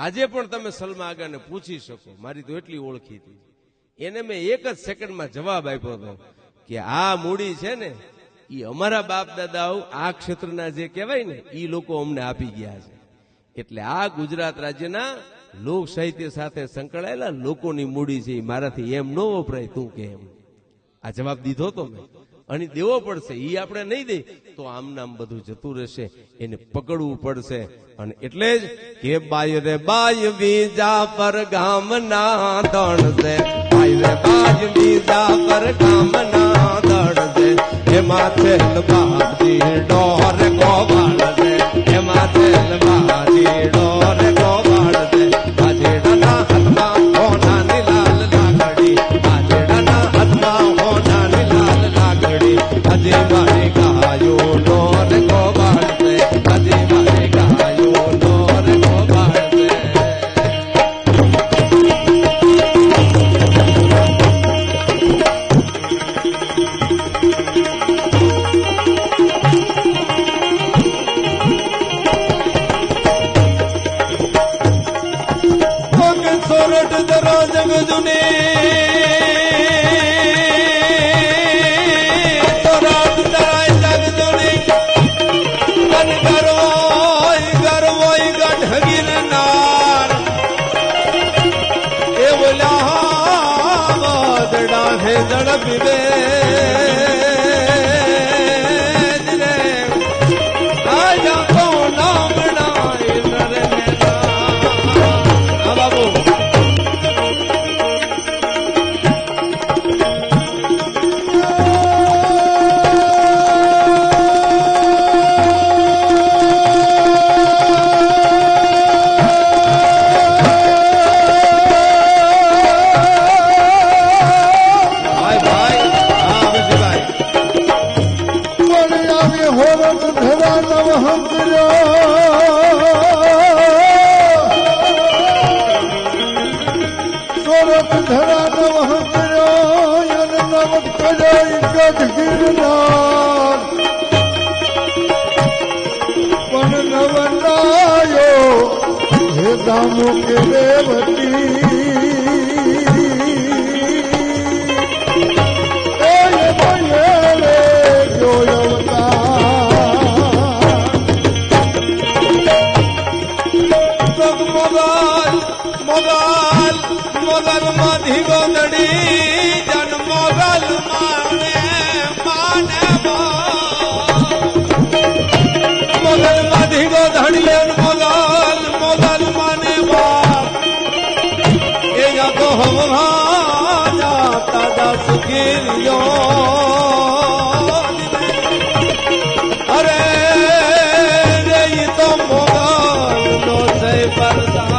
આજે પણ તમે સલમા આગાને પૂછી શકો, મારી તો એટલી ઓળખી હતી. એને મેં 1 જ સેકન્ડમાં જવાબ આપ્યો હતો કે આ મૂડી છે ને એ અમારા બાપ દાદાઓ આ ક્ષેત્રના જે કહેવાય ને એ લોકો અમને આપી ગયા છે. એટલે આ ગુજરાત રાજ્યના લોક સાહિત્ય સાથે સંકળાયેલા લોકોની મૂડી છે. મારાથી એમ ન વપરાય તું કે એમ. આ જવાબ દીધો તો મેં અને દેવો પડશે. એ આપણે નહીં દે તો આમ નામ બધું જતું રહેશે. એને પકડવું પડશે. અને એટલે જ કે બાય રે બાય બીજા પર ગામના દણ છે, બાય રે બાય બીજા પર ગામના દણ છે, એમાં છેલ બાજી ડોર ગોવાળ છે, એમાં છેલ બાજી ડોર ગોવાળ છે. બાજેડાના હાથમાં હોનાની લાલ લાગડી, બાજેડાના હાથમાં હોનાની લાલ લાગડી, આજે મારી ગાયો ડોર ગોવાળ છે, આજે મારી ગાયો ડોર ગોવાળ છે. સોરઠ દરો જગ જુની સોરઠ દરાય જગ જુની કન ગરવોય ગઢ ગિરનાર એ બોલ્યા વધડા હે ઝડપી દે રે આજા તો નામ નાય નરે આ બાબુ ભાઈ ધરા નવ કર્યો યન નવ કર્યો ગઢ ગિરનાર પણ નવનાયો હે દામો કે રેવતી મોગલ માધી ગોદડી જન મોગલ માને માને મોગલ માધી ગોદડી મોગલ મોગલ માને એ યા તો હમરા જાતા દા સુખીયો અરે રે તો મોગલ નો સે પરદા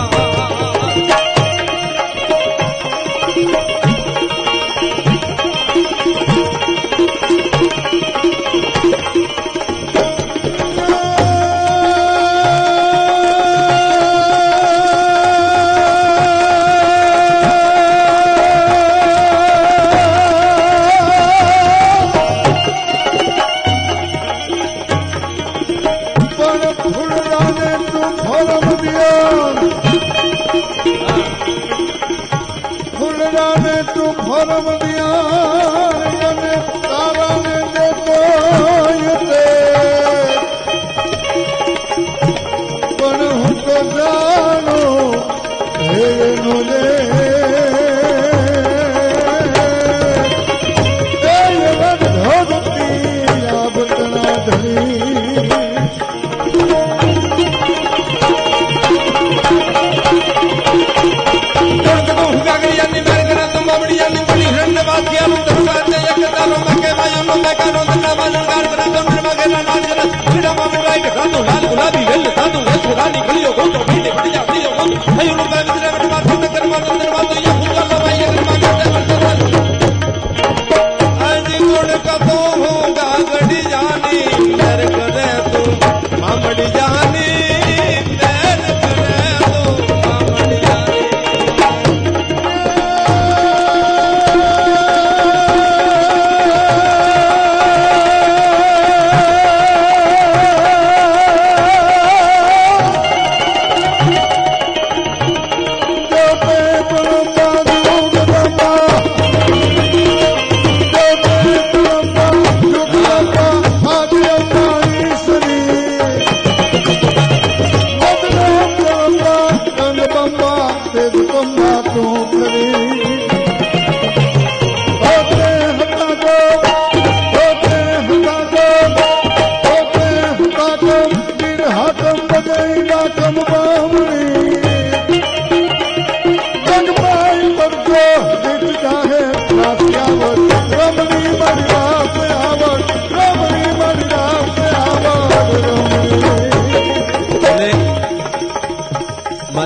ફરમ દિયા અને તારાને દેતો પણ હું તો જાણું એનો રે ધરતી આ બતના ધણી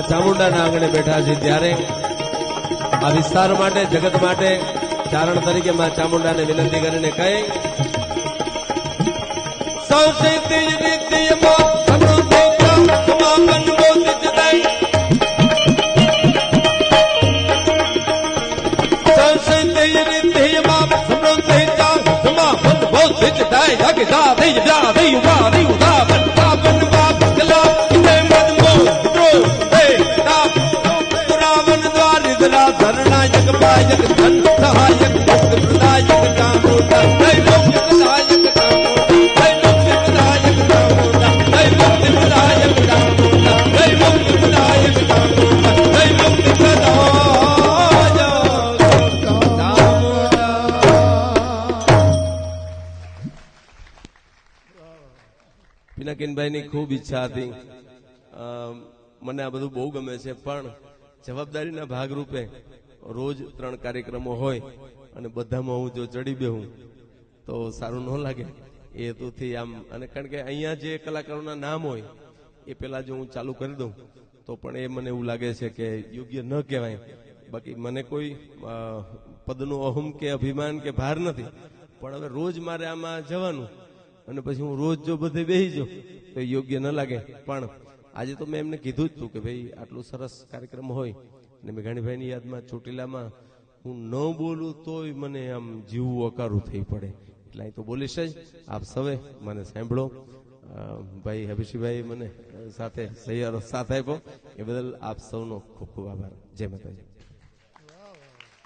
ચામુંડાના આંગણે બેઠા છે ત્યારે આ વિસ્તાર માટે જગત માટે ચારણ તરીકે માં ચામુંડાને વિનંતી કરીને કહી સૌથી તેજ નિત્યમાં ધરણાયક પાયક ધન સહાયક મુક્ત પ્રદાયક ચામુંડા જય મુક્ત પ્રદાયક ચામુંડા જય મુક્ત પ્રદાયક ચામુંડા જય મુક્ત પ્રદાયક ચામુંડા જય મુક્ત પ્રદાયક ચામુંડા જય મુક્ત પ્રદાયક પિનાકિનભાઈની ખૂબ ઈચ્છા હતી મને આ બધું બહુ ગમે છે પણ જવાબદારીના ભાગરૂપે રોજ 3 કાર્યક્રમો હોય અને બધામાં હું જો ચડી બેહું તો સારું ન લાગે એ હેતુથી આમ અને કારણ કે અહીંયા જે કલાકારોના નામ હોય એ પેલા જો હું ચાલુ કરી દઉં તો પણ એ મને એવું લાગે છે કે યોગ્ય ન કહેવાય બાકી મને કોઈ પદનું અહમ કે અભિમાન કે ભાર નથી પણ હવે રોજ મારે આમાં જવાનું અને પછી હું રોજ જો બધે બેસી જાઉં તો યોગ્ય ન લાગે પણ આજે તો મેં એમને કીધું જ હતું કે ભાઈ આટલું સરસ કાર્યક્રમ હોય અને મેઘાણીભાઈની યાદમાં ચોટીલામાં હું ન બોલું તોય મને આમ જીવવું અકારું થઈ પડે, એટલે અહીં તો બોલીશ જ. આપ સૌએ મને સાંભળો. ભાઈ હબીશીભાઈ મને સાથે સહિયારો સાથ આપ્યો એ બદલ આપ સૌનો ખૂબ ખૂબ આભાર. જય માતાજી.